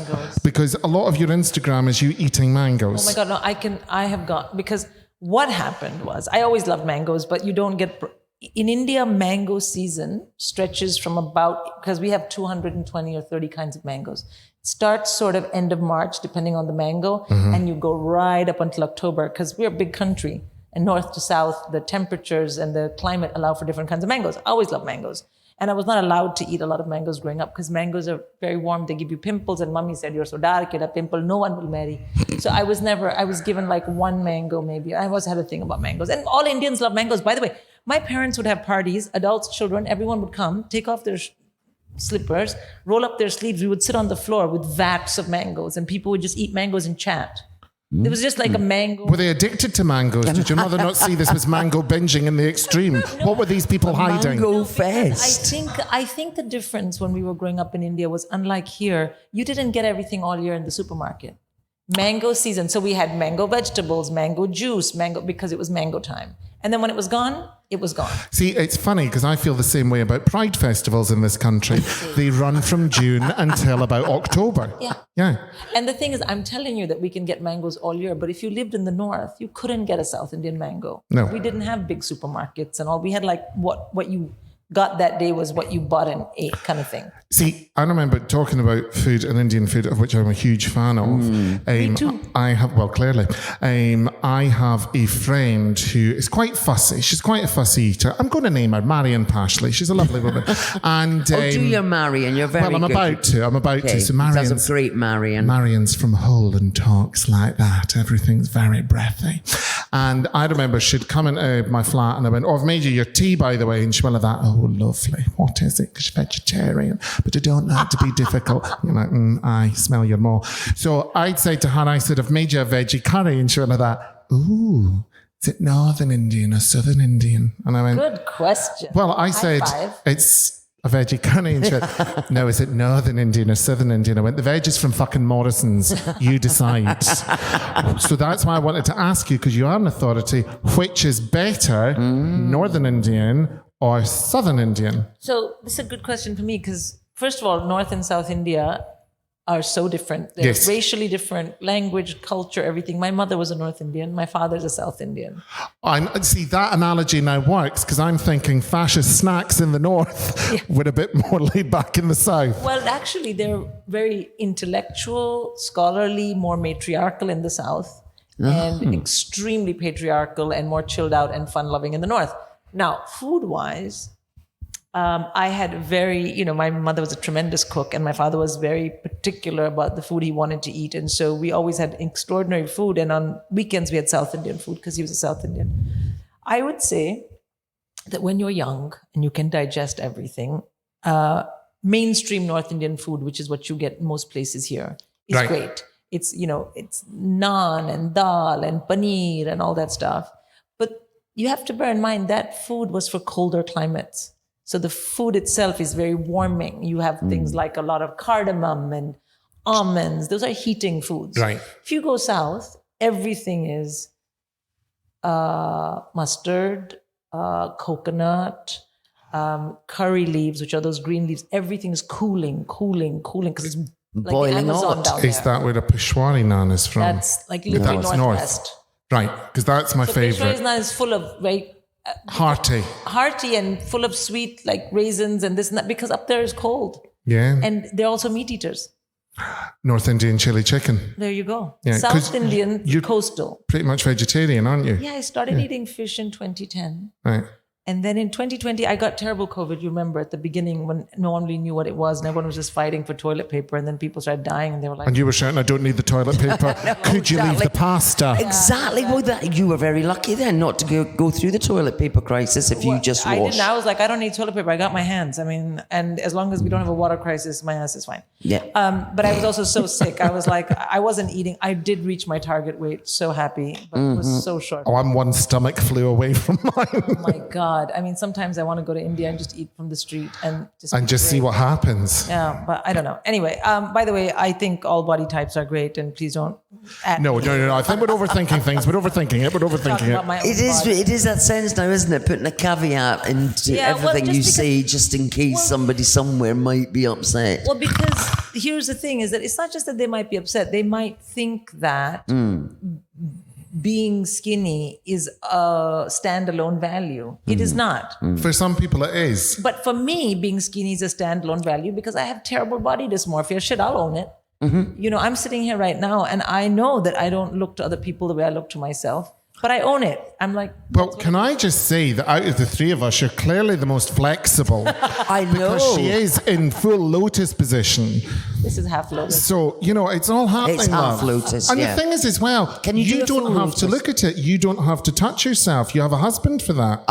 Because a lot of your Instagram is you eating mangoes. Oh my God, no, I have got, because what happened was, I always loved mangoes, but you don't get in India, mango season stretches from about, because we have 220 or 30 kinds of mangoes. It starts sort of end of March, depending on the mango, and you go right up until October, because we're a big country. And north to south, the temperatures and the climate allow for different kinds of mangoes. I always love mangoes. And I was not allowed to eat a lot of mangoes growing up because mangoes are very warm. They give you pimples. And mommy said, you're so dark, you had a pimple. No one will marry. So I was given like one mango maybe. I always had a thing about mangoes. And all Indians love mangoes. By the way, my parents would have parties, adults, children, everyone would come, take off their slippers, roll up their sleeves. We would sit on the floor with vats of mangoes and people would just eat mangoes and chat. It was just like a mango. Were they addicted to mangoes? Did your mother not see this was mango binging in the extreme? What were these people hiding? Mango fest. I think the difference when we were growing up in India was unlike here. You didn't get everything all year in the supermarket. Mango season. So we had mango vegetables, mango juice, because it was mango time. And then when it was gone, it was gone. See, it's funny because I feel the same way about Pride festivals in this country. They run from June until about October. Yeah. And the thing is, I'm telling you that we can get mangoes all year, but if you lived in the north, you couldn't get a South Indian mango. No. We didn't have big supermarkets and all. We had like what you got that day was what you bought and ate kind of thing. See, I remember talking about food and Indian food, of which I'm a huge fan of. Me too. Clearly. I have a friend who is quite fussy. She's quite a fussy eater. I'm going to name her Marion Pashley. She's a lovely woman. And do your Marion. You're very I'm good. about to. So Marion's, that's a great Marion. Marion's from Hull and talks like that. Everything's very breathy. And I remember she'd come into my flat and I went, I've made you your tea, by the way. And she went like that, oh, lovely. What is it? Because she's vegetarian. But I don't like to be difficult. You're like, I smell your maw. So I'd say to her, I said, I've made you a veggie curry. And she went like that, ooh, is it Northern Indian or Southern Indian? And I went, good question. Well, I said, it's a veggie curry. And she went, no, is it Northern Indian or Southern Indian? I went, the veg is from fucking Morrison's. You decide. So that's why I wanted to ask you, because you are an authority, which is better, Northern Indian or Southern Indian? So this is a good question for me because, first of all, North and South India are so different. They're racially different, language, culture, everything. My mother was a North Indian. My father's a South Indian. See, that analogy now works because I'm thinking fascist snacks in the North with a bit more laid back in the South. Well, actually, they're very intellectual, scholarly, more matriarchal in the South and extremely patriarchal and more chilled out and fun-loving in the North. Now, food-wise, I had my mother was a tremendous cook and my father was very particular about the food he wanted to eat. And so we always had extraordinary food. And on weekends, we had South Indian food because he was a South Indian. I would say that when you're young and you can digest everything, mainstream North Indian food, which is what you get in most places here, is great. It's, it's naan and dal and paneer and all that stuff. But you have to bear in mind that food was for colder climates. So the food itself is very warming. You have things like a lot of cardamom and almonds. Those are heating foods. Right. If you go south, everything is mustard, coconut, curry leaves, which are those green leaves. Everything is cooling, because it's like boiling Amazon hot. down there. Is that where the Peshwari naan is from? That's like literally That's northwest. north. Right, because that's my favourite. Peshwari naan is full of very hearty and full of sweet, like raisins and this and that, because up there is cold. Yeah. And they're also meat eaters. North Indian chili chicken. There you go. Yeah, South Indian, you're coastal. Pretty much vegetarian, aren't you? Yeah, I started eating fish in 2010. Right. And then in 2020, I got terrible COVID. You remember at the beginning when no one really knew what it was and everyone was just fighting for toilet paper. And then people started dying and they were like... And you were shouting, I don't need the toilet paper. Could you leave the pasta? Exactly. Well, you were very lucky then not to go through the toilet paper crisis if you just washed. I didn't. I was like, I don't need toilet paper. I got my hands. I mean, and as long as we don't have a water crisis, my ass is fine. Yeah. But I was also so sick. I was like, I wasn't eating. I did reach my target weight. So happy. But it was so short. Oh, I'm one stomach flew away from mine. Oh my God. I mean, sometimes I want to go to India and just eat from the street and just see what happens. Yeah, but I don't know. Anyway, by the way, I think all body types are great, and please don't. No. I think we're overthinking things. We're overthinking it. It is that sense now, isn't it? Putting a caveat into everything you say, just in case somebody somewhere might be upset. Well, because here's the thing: is that it's not just that they might be upset; they might think that being skinny is a standalone value. It is not. For some people, it is. But for me, being skinny is a standalone value because I have terrible body dysmorphia. Shit, I'll own it. You know, I'm sitting here right now and I know that I don't look to other people the way I look to myself, but I own it. I'm like, well, can I just say that out of the three of us, you're clearly the most flexible. I know. Because she is in full lotus position. this is half lotus. So, you know, it's all happening, It's half love. lotus, And yeah. the thing is as well, Can you do a don't full have to lotus? look at it. You don't have to touch yourself. You have a husband for that.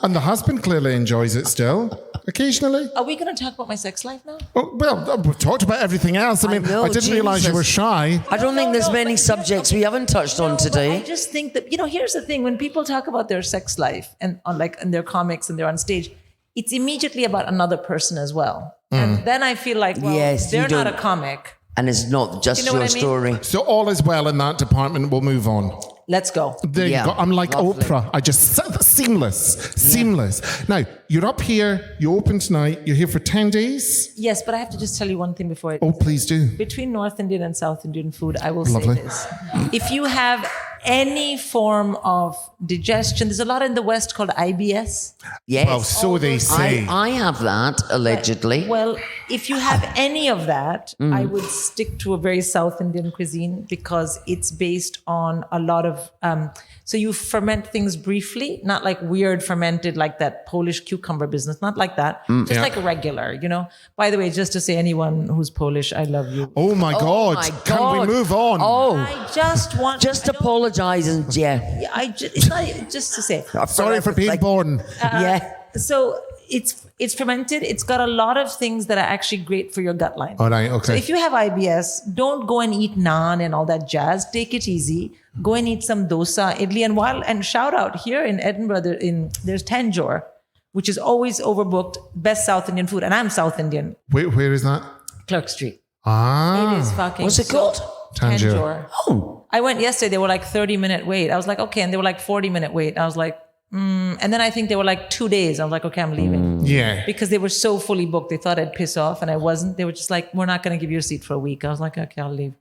And the husband clearly enjoys it still, occasionally. Are we going to talk about my sex life now? Oh, well, we've talked about everything else. I mean, know, I didn't realise you Jesus. were shy. I don't think there's No, many but- subjects we haven't touched on But today. I just think that, you know, here's the thing. When people talk about their sex life and on like in their comics and they're on stage, it's immediately about another person as well. And then I feel like, well, Yes, you they're not a don't- comic. And it's not just You know your what I mean? story. So all is well in that department. We'll move on. Let's go. There Yeah, you go. I'm like lovely. Oprah. I just seamless. Now you're up here. You open tonight. You're here for 10 days. Yes, but I have to just tell you one thing before. Oh, please do. Between North Indian and South Indian food, I will Lovely. say this. If you have any form of digestion, there's a lot in the West called IBS. Yes. Well, so they say. I have that, allegedly. Well, if you have any of that, I would stick to a very South Indian cuisine because it's based on a lot of, so you ferment things briefly, not like weird fermented, like that Polish cucumber business, not like that, just Yeah. like a regular, you know. By the way, just to say anyone who's Polish, I love you. Oh my God! my Can we God. move on? Oh, I just want just I don't- apologise and yeah. it's not just to say. Sorry for being Like- born. Yeah. So it's fermented. It's got a lot of things that are actually great for your gut line. All right. So Okay. if you have IBS, don't go and eat naan and all that jazz. Take it easy. Go and eat some dosa, idli, and shout out here in Edinburgh. There's Tanjore, which is always overbooked. Best South Indian food, and I'm South Indian. Where is that? Clark Street. Ah. It is fucking. What's it called? Tanjore. Oh, I went yesterday. They were like 30-minute wait. I was like, okay, and they were like 40-minute wait. I was like, and then I think they were like 2 days. I was like, okay, I'm leaving. Yeah. Because they were so fully booked. They thought I'd piss off and I wasn't. They were just like, we're not going to give you a seat for a week. I was like, okay, I'll leave.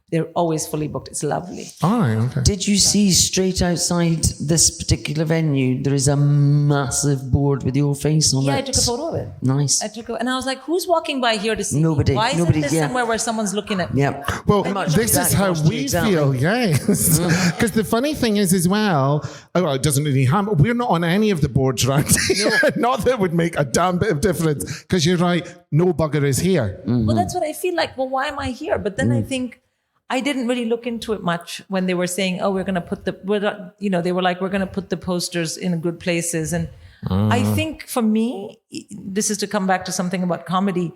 They're always fully booked. It's lovely. All right. Okay. did you see straight outside this particular venue? There is a massive board with your face on it. Yeah, I took a photo of it. Nice. And I was like, who's walking by here to see Nobody. me? Why isn't Nobody, this yeah. somewhere where someone's looking at me? Yep. Well, much this is exactly how cost you, we exactly. feel, yes. Because the funny thing is as well, it doesn't really happen. We're not on any of the boards around here. Not that it would make a damn bit of difference. Because you're right, no bugger is here. Well, that's what I feel like. Well, why am I here? But then I think I didn't really look into it much when they were saying, oh, they were like, we're going to put the posters in good places. And I think for me, this is to come back to something about comedy.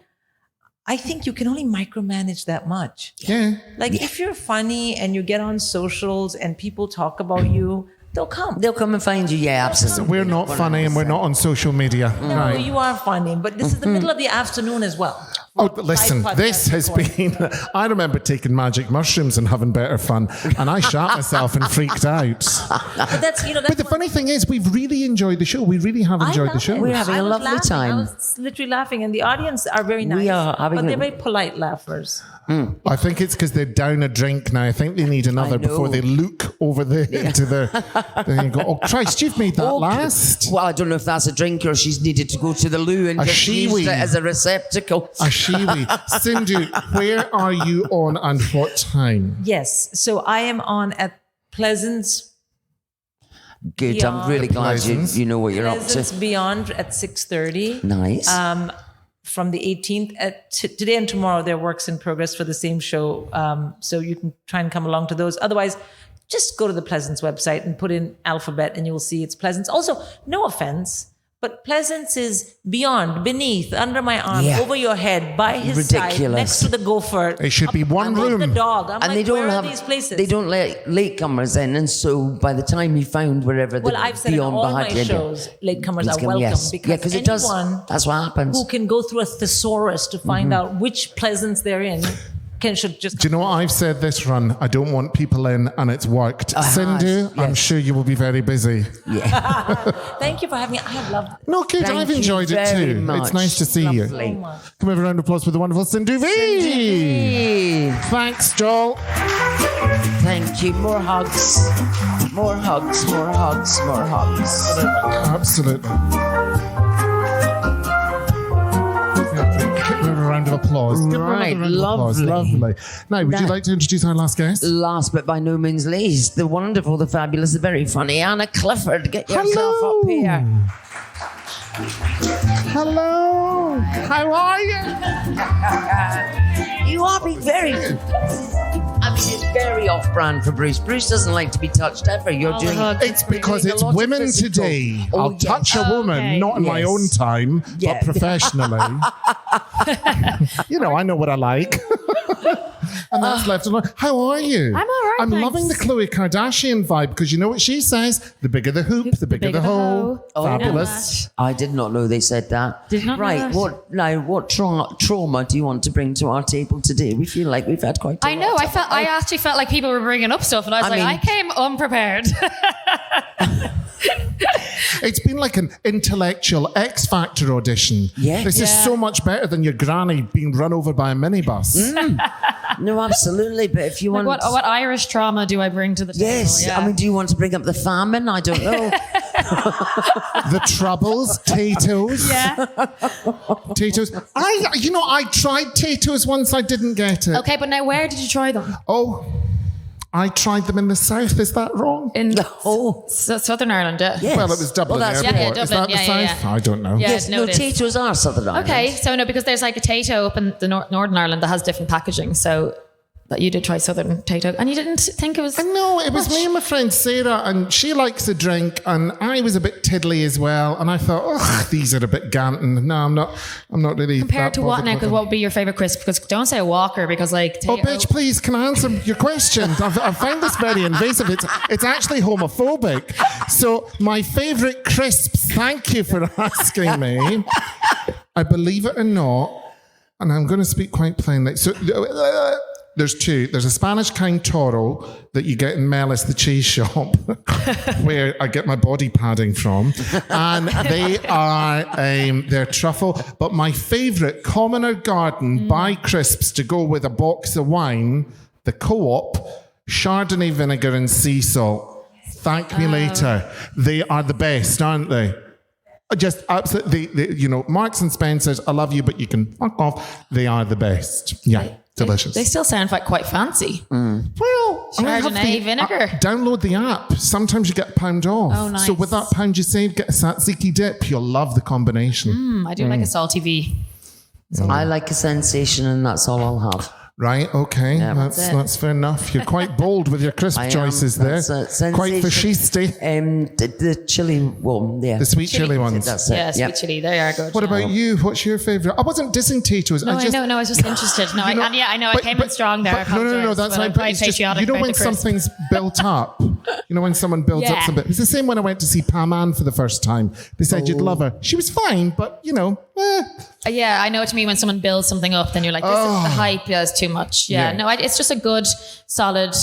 I think you can only micromanage that much. Yeah. Like if you're funny and you get on socials and people talk about you, they'll come. They'll come and find you. Yeah, absolutely. We're not funny and we're not on social media. No, Right. you are funny, but this is the middle of the afternoon as well. Oh, listen, Live this podcast has recording. been. I remember taking magic mushrooms and having better fun, and I shot myself and freaked out. But that's But the funny thing is, we've really enjoyed the show. We really have enjoyed the show. We're having a lovely time. I was literally laughing, and the audience are very nice. We are having but they're a- very polite laughers. I think it's because they're down a drink now. I think they need another know. before they look over into their. There you go. Oh Christ, you've made that last. Well, I don't know if that's a drink or she's needed to go to the loo and A just used shiwi. it as a receptacle. A shiwi. Sindhu, where are you on and what time? Yes, so I am on at Pleasance. Good. I'm really glad Pleasance. you know what you're up Pleasance to. Beyond at 6:30. Nice. From the 18th. Today and tomorrow, there are works in progress for the same show. So you can try and come along to those. Otherwise, just go to the Pleasance website and put in alphabet and you'll see it's Pleasance. Also, no offense, but Pleasance is beyond, beneath, under my arm, Yeah. over your head, by his side, Ridiculous. next to the gopher. It should be one above room. the dog. I'm and like, they don't where have are these places? they don't let latecomers in, and so by the time you found wherever Well, the I've said in beyond all my behind you, shows, latecomers please are come, welcome yes. because Yeah, because it does. anyone That's what happens. who can go through a thesaurus to find out which Pleasance they're in should just. Do you know what I've said this run? I don't want people in, and it's worked. Sindhu, I'm yes. sure you will be very busy. Thank you for having me. I have loved it. No, kid, Thank I've you enjoyed it very too. much. It's nice to see Lovely. you. Come have a round of applause for the wonderful Sindhu Vee. Hey. Thanks, Joel. Thank you. More hugs. More hugs, more hugs, more hugs. Absolutely. Give her a round of applause. Give her Right, another round of applause. lovely. Lovely. Now, would you like to introduce our last guest? Last but by no means least, the wonderful, the fabulous, the very funny Anna Clifford. Get yourself Hello. up here. Hello. How are you? You are being very... I mean, it's very off-brand for Bruce. Bruce doesn't like to be touched ever. You're doing... It's because doing a it's lot of women physical. today. Oh, I'll yes. touch a woman, Okay. not in my Yes. own time, Yeah. but professionally. I know what I like. And that's left alone. How are you? I'm all right, I'm thanks. loving the Khloe Kardashian vibe because you know what she says? The bigger the hoop, the bigger the hole. hoe. Fabulous. I did not know they said that. Did not know right. that. What trauma do you want to bring to our table today? We feel like we've had quite a I know. lot. I actually felt like people were bringing up stuff, and I was I mean- I came unprepared. It's been like an intellectual X Factor audition. Yeah. This is Yeah. so much better than your granny being run over by a minibus. No, absolutely. But if you want... what Irish trauma do I bring to the table? Yes. Yeah. I mean, do you want to bring up the famine? I don't know. The Troubles, Tatoes. yeah. Tatoes. I tried Tatoes once. I didn't get it. Okay, but now where did you try them? Oh, I tried them in the south. Is that wrong? In Oh. Southern Ireland, yeah. Yes. Well, it was Dublin Well, that's- Airport. Yeah, Is Dublin. that the Yeah, south? yeah. I don't know. Yeah. Yes, no, noted. Tatoes are Southern Ireland. Okay, so no, because there's like a Tato up in the Northern Ireland that has different packaging. So that you did try Southern Tato, and you didn't think it was. I know, it was me and my friend Sarah, and she likes a drink, and I was a bit tiddly as well, and I thought, oh, these are a bit gantin. No, I'm not really. Compared that to what bothered now? with Because them. what would be your favorite crisp? Because don't say a Walker, because like. Oh, Tato- bitch, please, can I answer your question? I find this very invasive. It's actually homophobic. So, my favourite crisps, thank you for asking me. I believe it or not, and I'm going to speak quite plainly. So, there's two. There's a Spanish kind Toro that you get in Mellis, the cheese shop, where I get my body padding from. And they're truffle. But my favourite, Commoner Garden, buy crisps to go with a box of wine, the Co-op, Chardonnay vinegar and sea salt. Thank me later. They are the best, aren't they? Just absolutely, Marks and Spencer's, I love you, but you can fuck off. They are the best. Yeah, delicious. They still sound like quite fancy. Well, I'm gonna have Chardonnay vinegar. download the app. Sometimes you get £1 off. Oh, nice. So with that £1 you save, get a tzatziki dip. You'll love the combination. I do like a salty V. I like a sensation, and that's all I'll have. Right, okay. Yeah, that's fair enough. You're quite bold with your crisp I am. choices there. That's a Quite sensation. fascisty. The chili one, yeah. The sweet chili ones. That's it. Yeah, sweet Yep. chili. They are good. What about you? What's your favourite? I wasn't dissing Tato's. No, I was just interested. No, I know. I came in strong there. I No, apologise, that's but right. I'm But quite it's just, patriotic you know about when the crisp. something's built up? When someone builds up Yeah. something. It's the same when I went to see Pam Ann for the first time. They said you'd love her. She was fine, but Yeah, I know what you mean. When someone builds something up, then you're like, this is the hype. Yeah, it's too much. Yeah, Yeah. no, it's just a good, solid,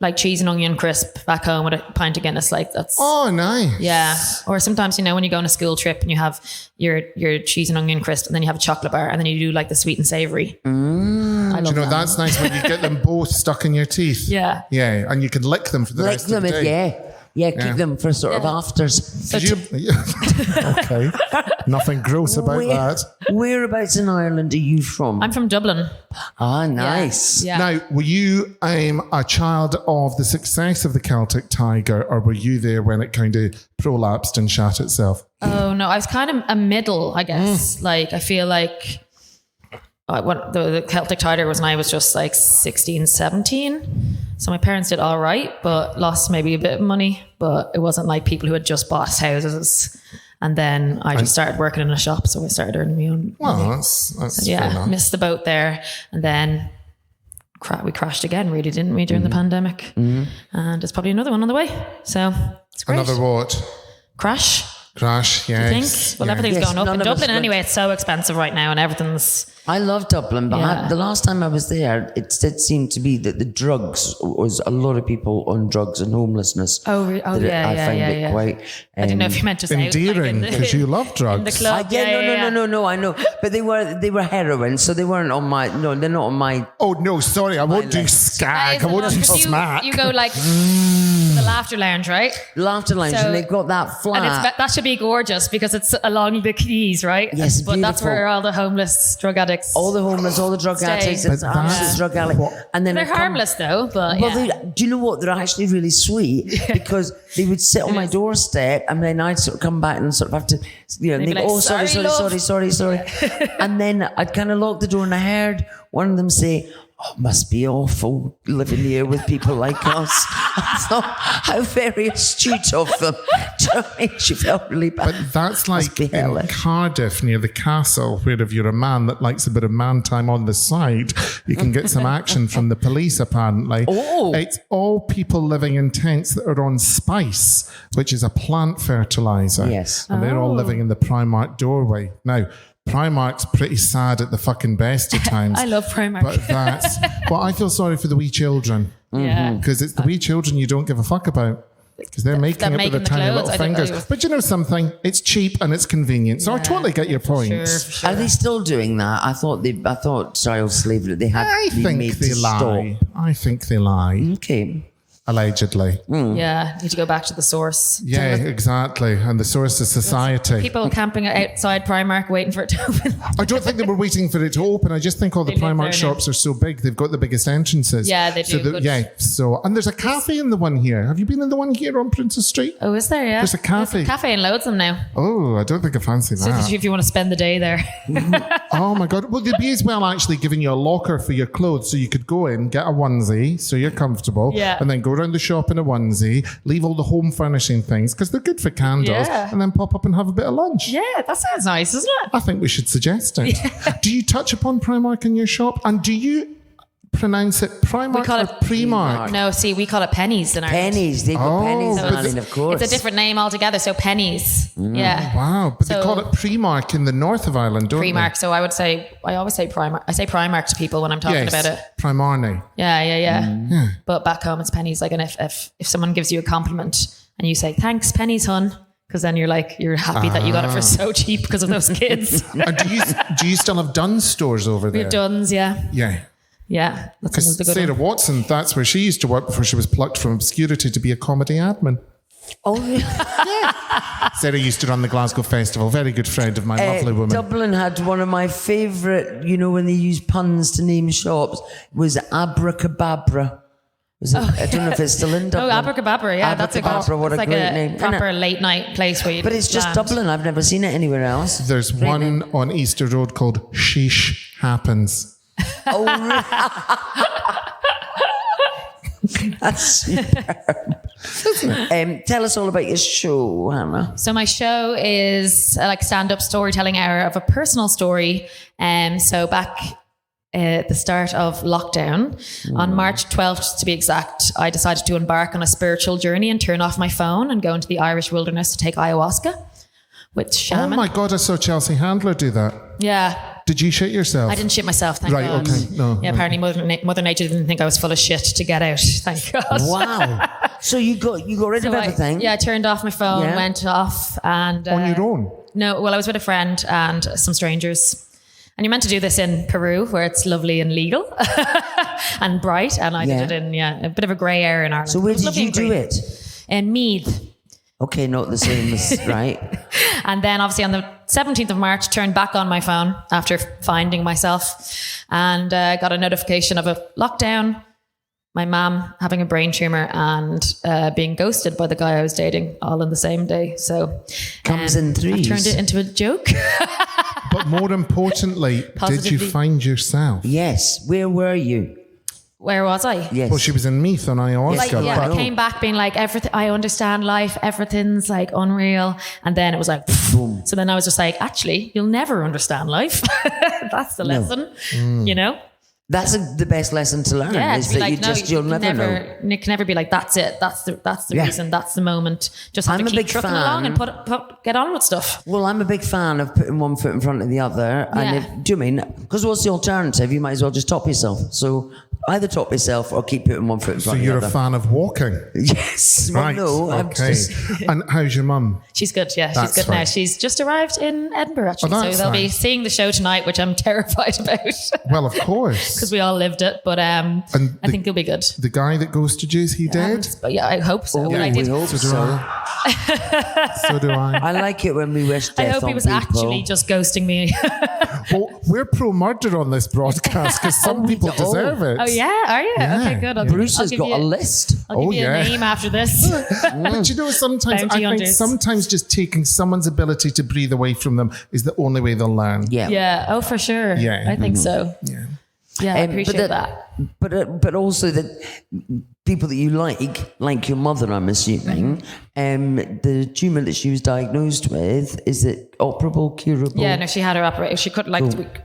like cheese and onion crisp back home with a pint of Guinness. Like that's. Oh, nice. Yeah. Or sometimes, when you go on a school trip and you have your cheese and onion crisp, and then you have a chocolate bar, and then you do like the sweet and savory. I love that. That's nice when you get them both stuck in your teeth. Yeah. Yeah, and you can lick them for the Like rest them, of the day. yeah, keep them for sort of afters. So Okay. Nothing gross about that. Whereabouts in Ireland are you from? I'm from Dublin. Ah, nice. Yeah. Now, were you a child of the success of the Celtic Tiger, or were you there when it kind of prolapsed and shat itself? Oh no, I was kind of a middle, I guess. Like I feel like the Celtic Tiger was when I was just like 16, 17. So my parents did all right, but lost maybe a bit of money. But it wasn't like people who had just bought houses. And then I just started working in a shop, so I started earning my own Well, money. that's fair Yeah, enough. missed the boat there. And then we crashed again, really, didn't we, during the pandemic? And there's probably another one on the way. So it's great. Another what? Crash. Crash, I think. yes. Well, everything's Yes, going up none in of us Dublin would. anyway. It's so expensive right now, and everything's. I love Dublin, but Yeah. the last time I was there, it did seem to be that the drugs was a lot of people on drugs and homelessness. Oh, that yeah, I find it yeah. quite. I didn't know if you meant just Endearing, because you love in drugs. the club. No, I know, but they were heroin, so they weren't on my. No, they're not on my. Oh, no, sorry, I won't do skag. I won't do smack. You go like the Laughter Lounge, right? Laughter Lounge, So- and they've got that flat. And that should be gorgeous because it's along the quays, right? Yes, but that's beautiful. where all the homeless drug addicts. all the homeless, all the drug Stay. addicts, it's But an absolute that's drug alley. And then they're it come- harmless though, but Well, yeah. do you know what? They're actually really sweet because they would sit on my doorstep and then I'd sort of come back and sort of have to, They'd think, be like, oh, sorry, "Sorry, sorry. And then I'd kind of lock the door and I heard one of them say, oh, it must be awful living here with people like us. I thought, how very astute of them. Do you know what I mean? She felt really bad. But that's like Must be in hellish. Cardiff near the castle, where if you're a man that likes a bit of man time on the side, you can get some action from the police, apparently. Oh. It's all people living in tents that are on spice, which is a plant fertilizer. Yes. And they're all living in the Primark doorway. Now, Primark's pretty sad at the fucking best of times. I love Primark. But that's, well, I feel sorry for the wee children. Yeah. Because it's the wee children you don't give a fuck about. Because they're making it with their the tiny clothes. little I think- fingers. But you know something? It's cheap and it's convenient. So I totally get your point. Sure. Are they still doing that? I thought child slavery, they had I to be think made they to lie. I think they lie. stop. Okay. Allegedly. Yeah, need to go back to the source. Yeah, exactly. And the source is society. People camping outside Primark waiting for it to open. I don't think they were waiting for it to open. I just think all the They live there Primark now. shops are so big. They've got the biggest entrances. Yeah, they do. Good. Yeah. So, and there's a cafe in the one here. Have you been in the one here on Princess Street? Oh, is there? Yeah. There's a cafe. There's a cafe and loads of them now. Oh, I don't think I fancy So that. if you want to spend the day there. Oh my God. Well, they'd be as well actually giving you a locker for your clothes so you could go in, get a onesie so you're comfortable, Yeah. and then go around the shop in a onesie, leave all the home furnishing things because they're good for candles, Yeah. and then pop up and have a bit of lunch. Yeah, that sounds nice, doesn't it? I think we should suggest it. Do you touch upon Primark in your shop? And do you pronounce it Primark We call or it Primark? No, see, we call it pennies in Ireland. Pennies, they've got pennies, but darling, of course. It's a different name altogether, so pennies. Yeah. Wow, but they So- call it Primark in the north of Ireland, don't Primark. So I always say Primark. I say Primark to people when I'm they? talking Yes, about it. Primarni. Yeah. But back home it's pennies. Like, and if someone gives you a compliment and you say, thanks, pennies, hun. Because then you're happy that you got it for so cheap because of those kids. And do you still have Dunn's stores over We there? have Duns, yeah. Yeah. Yeah. That's Because another good Sarah one. Watson, that's where she used to work before she was plucked from obscurity to be a comedy admin. Oh, really? Sarah used to run the Glasgow Festival. Very good friend of mine, lovely woman. Dublin had one of my favourite, when they use puns to name shops, was Abracababra. I don't know if it's still in Oh, Dublin. Abracadabra, yeah. That's Abracadabra, what it's a like great a name. proper late night place where you But it's just land. Dublin. I've never seen it anywhere else. There's one on Easter Road called Sheesh Happens. Oh, really? That's superb. Tell us all about your show, Hannah. So my show is like stand-up storytelling hour of a personal story. So back at the start of lockdown, on March 12th to be exact, I decided to embark on a spiritual journey and turn off my phone and go into the Irish wilderness to take ayahuasca with Oh shaman. my God, I saw Chelsea Handler do that. Yeah. Did you shit yourself? I didn't shit myself, thank Right, God. okay. No, yeah, apparently Mother Nature didn't think I was full of shit to get out. Thank God. Wow. So you got rid of everything? I turned off my phone, Yeah. went off and... On your own? No, well, I was with a friend and some strangers. And you're meant to do this in Peru, where it's lovely and legal and bright. And I did it in, a bit of a grey area in Ireland. So where It was did lovely you and do green. it? In Meath. Okay, not the same as, right? And then obviously on the 17th of March, turned back on my phone after finding myself and got a notification of a lockdown, my mum having a brain tumor and being ghosted by the guy I was dating all in the same day. So Comes in I threes. turned it into a joke. But more importantly, did you Positively. find yourself? Yes. Where were you? Where was I? Yes. Well, she was in Meath on ayahuasca. Like, yeah, but- I came back being like, everything, I understand life, everything's like unreal. And then it was like, boom. So then I was just like, actually, you'll never understand life. That's the lesson, That's the best lesson to learn. Yeah, is to be that like, you just you'll never know. You can never be like, that's it. That's the Yeah. reason. That's the moment. Just have I'm to a keep big trucking fan. along and get on with stuff. Well, I'm a big fan of putting one foot in front of the other. And Yeah. do you mean? Because what's the alternative? You might as well just top yourself. So either top yourself or keep putting one foot in So front of you're the a other. fan of walking? Yes. Well, Right. no, I'm Okay. just... And how's your mum? She's good. Yeah, she's That's good now. fine. She's just arrived in Edinburgh, actually. Oh, So that's they'll be nice. seeing the show tonight, which I'm terrified about. Well, of course. Because we all lived it. But I think it'll be good. The guy that ghosted you, is he dead? But yeah, I hope so. Oh, But I we did. hope So do so. I. So do I. I like it when we wish death I hope on he was people. actually just ghosting me. Well, we're pro-murder on this broadcast because some people Oh. deserve it. Oh yeah, are you? Yeah. Okay, good. Bruce I'll has give got you, a list. I'll give Oh, you yeah. a name after this. But you know, sometimes I Bounty think hunters. sometimes just taking someone's ability to breathe away from them is the only way they'll learn. Yeah. Yeah. Oh, for sure. Yeah. I think so. Yeah. Yeah, I But appreciate that. But also that people that you like your mother, I'm assuming, the tumour that she was diagnosed with, is it operable, curable? Yeah, no, she had her operation. She couldn't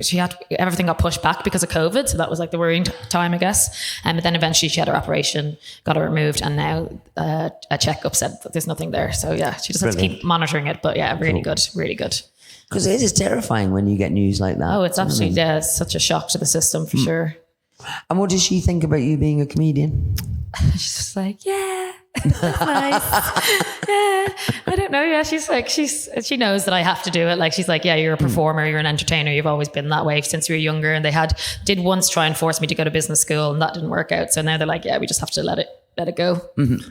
she had everything got pushed back because of COVID, so that was like the worrying time, I guess. But then eventually she had her operation, got it removed, and now a checkup said that there's nothing there. So yeah, she just has to keep monitoring it. But yeah, really good, really good. Because it is terrifying when you get news like that. Oh, it's absolutely it's such a shock to the system for sure. And what does she think about you being a comedian? She's just like, yeah, that's nice. Yeah, I don't know. Yeah, she knows that I have to do it. Like, she's like, yeah, you're a performer, you're an entertainer. You've always been that way since you were younger. And they did once try and force me to go to business school, and that didn't work out. So now they're like, yeah, we just have to let it go,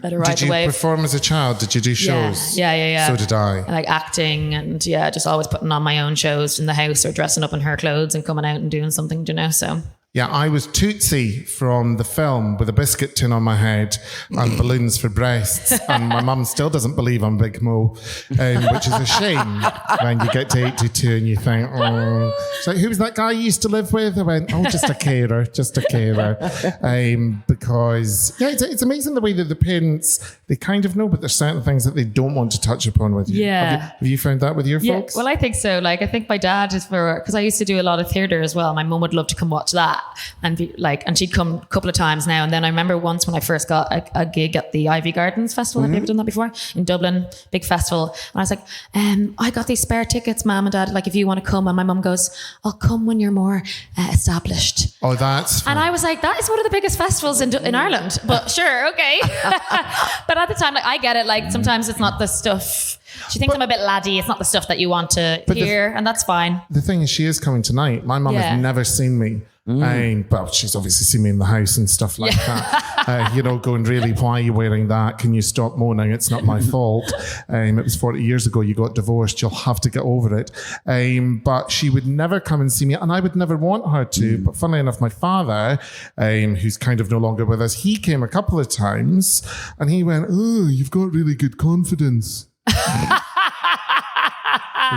let it ride Did the you wave. perform as a child? Did you do shows? Yeah. So did I. And like acting and just always putting on my own shows in the house or dressing up in her clothes and coming out and doing something, so. Yeah, I was Tootsie from the film with a biscuit tin on my head and balloons for breasts. And my mum still doesn't believe I'm Big Mo, which is a shame when you get to 82 and you think, oh. She's like, who was that guy you used to live with? I went, oh, just a carer. Because, yeah, it's amazing the way that the parents, they kind of know, but there's certain things that they don't want to touch upon with you. Yeah. Have you found that with your Yeah, folks? well, I think so. Like, I think my dad is because I used to do a lot of theatre as well. My mum would love to come watch that and be like, and she'd come a couple of times now. And then I remember once when I first got a gig at the Ivy Gardens Festival. Have you ever done that before? In Dublin, big festival. And I was like, I got these spare tickets, Mum and Dad. Like, if you want to come. And my mum goes, I'll come when you're more established. Oh, that's fun. And I was like, that is one of the biggest festivals in Ireland. But sure, okay. But at the time, like, I get it. Like, sometimes it's not the stuff. She thinks I'm a bit laddie. It's not the stuff that you want to hear, and that's fine. The thing is, she is coming tonight. My mum Yeah. has never seen me. Well, she's obviously seen me in the house and stuff like that. Going, really, why are you wearing that? Can you stop moaning? It's not my fault. It was 40 years ago. You got divorced. You'll have to get over it. But she would never come and see me, and I would never want her to. But funnily enough, my father, who's kind of no longer with us, he came a couple of times, and he went, oh, you've got really good confidence.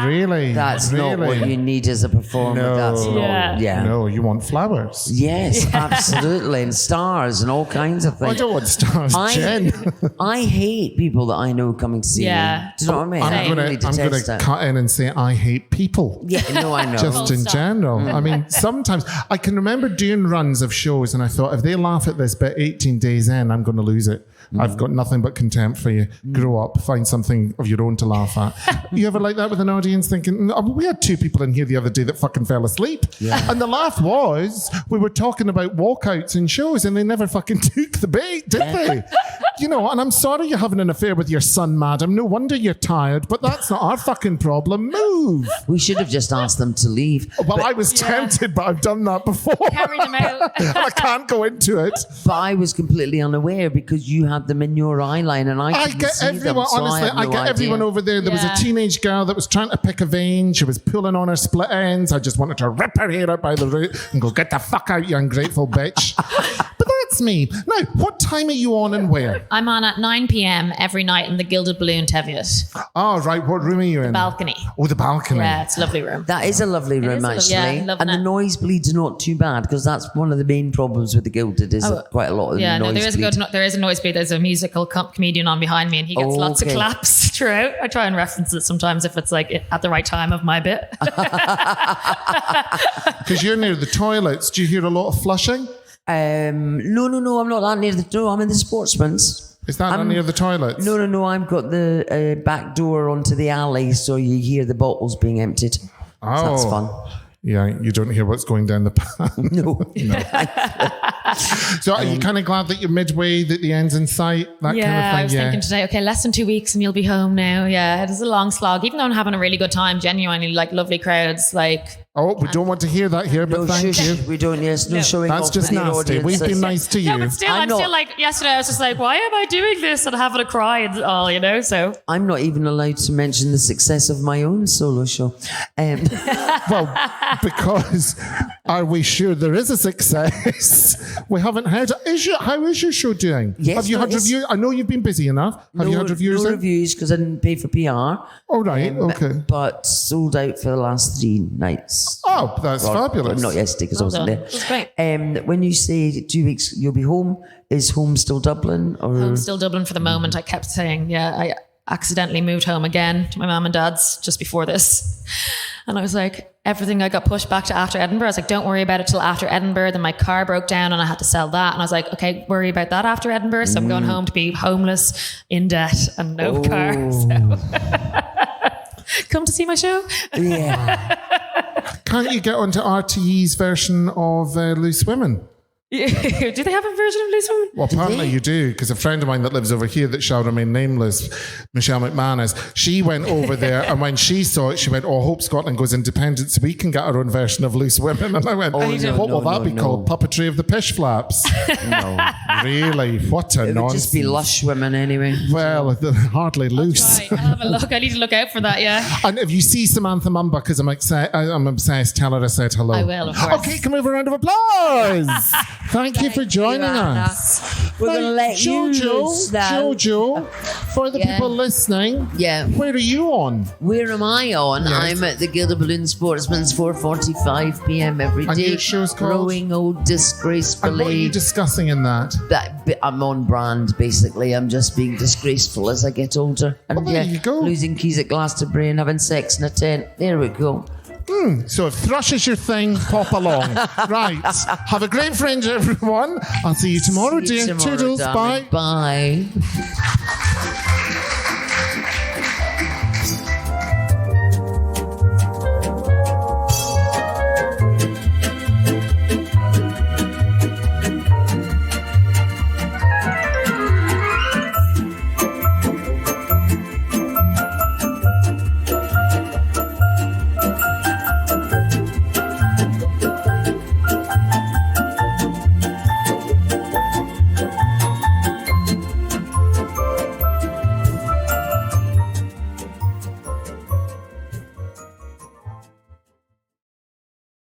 Really? That's not what you need as a performer. No. That's not. Yeah. No, you want flowers. Yes, absolutely. And stars and all kinds of I things. don't want stars, Jen. I hate people that I know coming to see me. Yeah. Do you know what I mean? I'm really going detest to that. cut in and say I hate people. Yeah, no, I know. Just in stop. general. I mean, sometimes I can remember doing runs of shows and I thought, if they laugh at this bit 18 days in, I'm going to lose it. I've got nothing but contempt for you. Grow up, find something of your own to laugh at. You ever like that with an audience thinking, oh, we had two people in here the other day that fucking fell asleep. Yeah. And the laugh was, we were talking about walkouts and shows and they never fucking took the bait, did they? And I'm sorry you're having an affair with your son, madam. No wonder you're tired, but that's not our fucking problem. Move. We should have just asked them to leave. Well, I was tempted, but I've done that before. Carry them out. I can't go into it. But I was completely unaware because you had them in your eye line and I I couldn't get see everyone, them, so honestly, I I get everyone over there. There was a Yeah. teenage girl that was trying to pick a vein. She was pulling on her split ends. I just wanted to rip her hair out by the root and go, get the fuck out, you ungrateful bitch. But That's me. Now, what time are you on and where? I'm on at 9 p.m. every night in the Gilded Balloon Teviot. Oh, right. What room are you in? Balcony. Oh, the balcony. Yeah, it's a lovely room. That is a lovely room, is a- actually. yeah, loving and the it. nosebleeds are not too bad because that's one of the main problems with the Gilded is quite a lot of Yeah, no, nosebleed. there is a nosebleed. There's a musical comedian on behind me, and he gets lots of Okay. claps throughout. I try and reference it sometimes if it's like at the right time of my bit. Because you're near the toilets. Do you hear a lot of flushing? No, I'm not that near the door. I'm in the Sportsman's. Is that not near the toilets? No, I've got the back door onto the alley so you hear the bottles being emptied. Oh. So that's fun. Yeah, you don't hear what's going down the pan. No. So are you kind of glad that you're midway, that the end's in sight? That Yeah, kind of thing? I was thinking today, okay, less than 2 weeks and you'll be home now. Yeah, it is a long slog. Even though I'm having a really good time, genuinely, like lovely crowds, like... Oh, we don't want to hear that here, but No, thank shush. you. We don't, yes. No showing That's off just for the nasty. We've been audiences. nice to you. No, but still, I'm not- still like, yesterday I was just like, why am I doing this and having a cry and all, you know, so... I'm not even allowed to mention the success of my own solo show. Well, because are we sure there is a success? We haven't heard. How is your show doing? Yes, Have you no, had it's- reviews? I know you've been busy enough. Have you had reviews? No in? reviews because I didn't pay for PR. Oh, right. Okay. But sold out for the last 3 nights. Oh, that's fabulous. Not yesterday because I wasn't done. there. That's great. When you say 2 weeks you'll be home, is home still Dublin? Or I'm still Dublin for the moment. I kept saying, I accidentally moved home again to my mum and dad's just before this. And I was like, everything I got pushed back to after Edinburgh. I was like, don't worry about it till after Edinburgh. Then my car broke down and I had to sell that. And I was like, okay, worry about that after Edinburgh. So I'm going home to be homeless, in debt and no car. So come to see my show. Yeah. Can't you get onto RTE's version of Loose Women? Do they have a version of Loose Women? Well, apparently you do, because a friend of mine that lives over here that shall remain nameless, Michelle McManus, she went over there and when she saw it, she went, oh, I hope Scotland goes independent so we can get our own version of Loose Women. And I went, what will that be called? Puppetry of the Pish Flaps? No. Really? What a It would nonsense. just be lush women anyway. Well, they're hardly loose. Right, I'll have a look. I need to look out for that, yeah. And if you see Samantha Mumba, because I'm obsessed, tell her I said hello. I will, of course. Okay, can we have a round of applause? Thank you for joining us. We're going to let you loose now. Jojo, for the people listening, Yeah. where are you on? Where am I on? Yes. I'm at the Gilded Balloon Sportsman's 4:45 p.m. every And day. your show's called? Growing Old And what are you Disgracefully. discussing in that? I'm on brand, basically. I'm just being disgraceful as I get older. And Well, there you go. losing keys at Glastonbury and having sex in a tent. There we go. So if thrush is your thing, pop along. Right. Have a great fringe, everyone. I'll see you tomorrow, See you dear. tomorrow, Toodles. darling. Bye. Bye.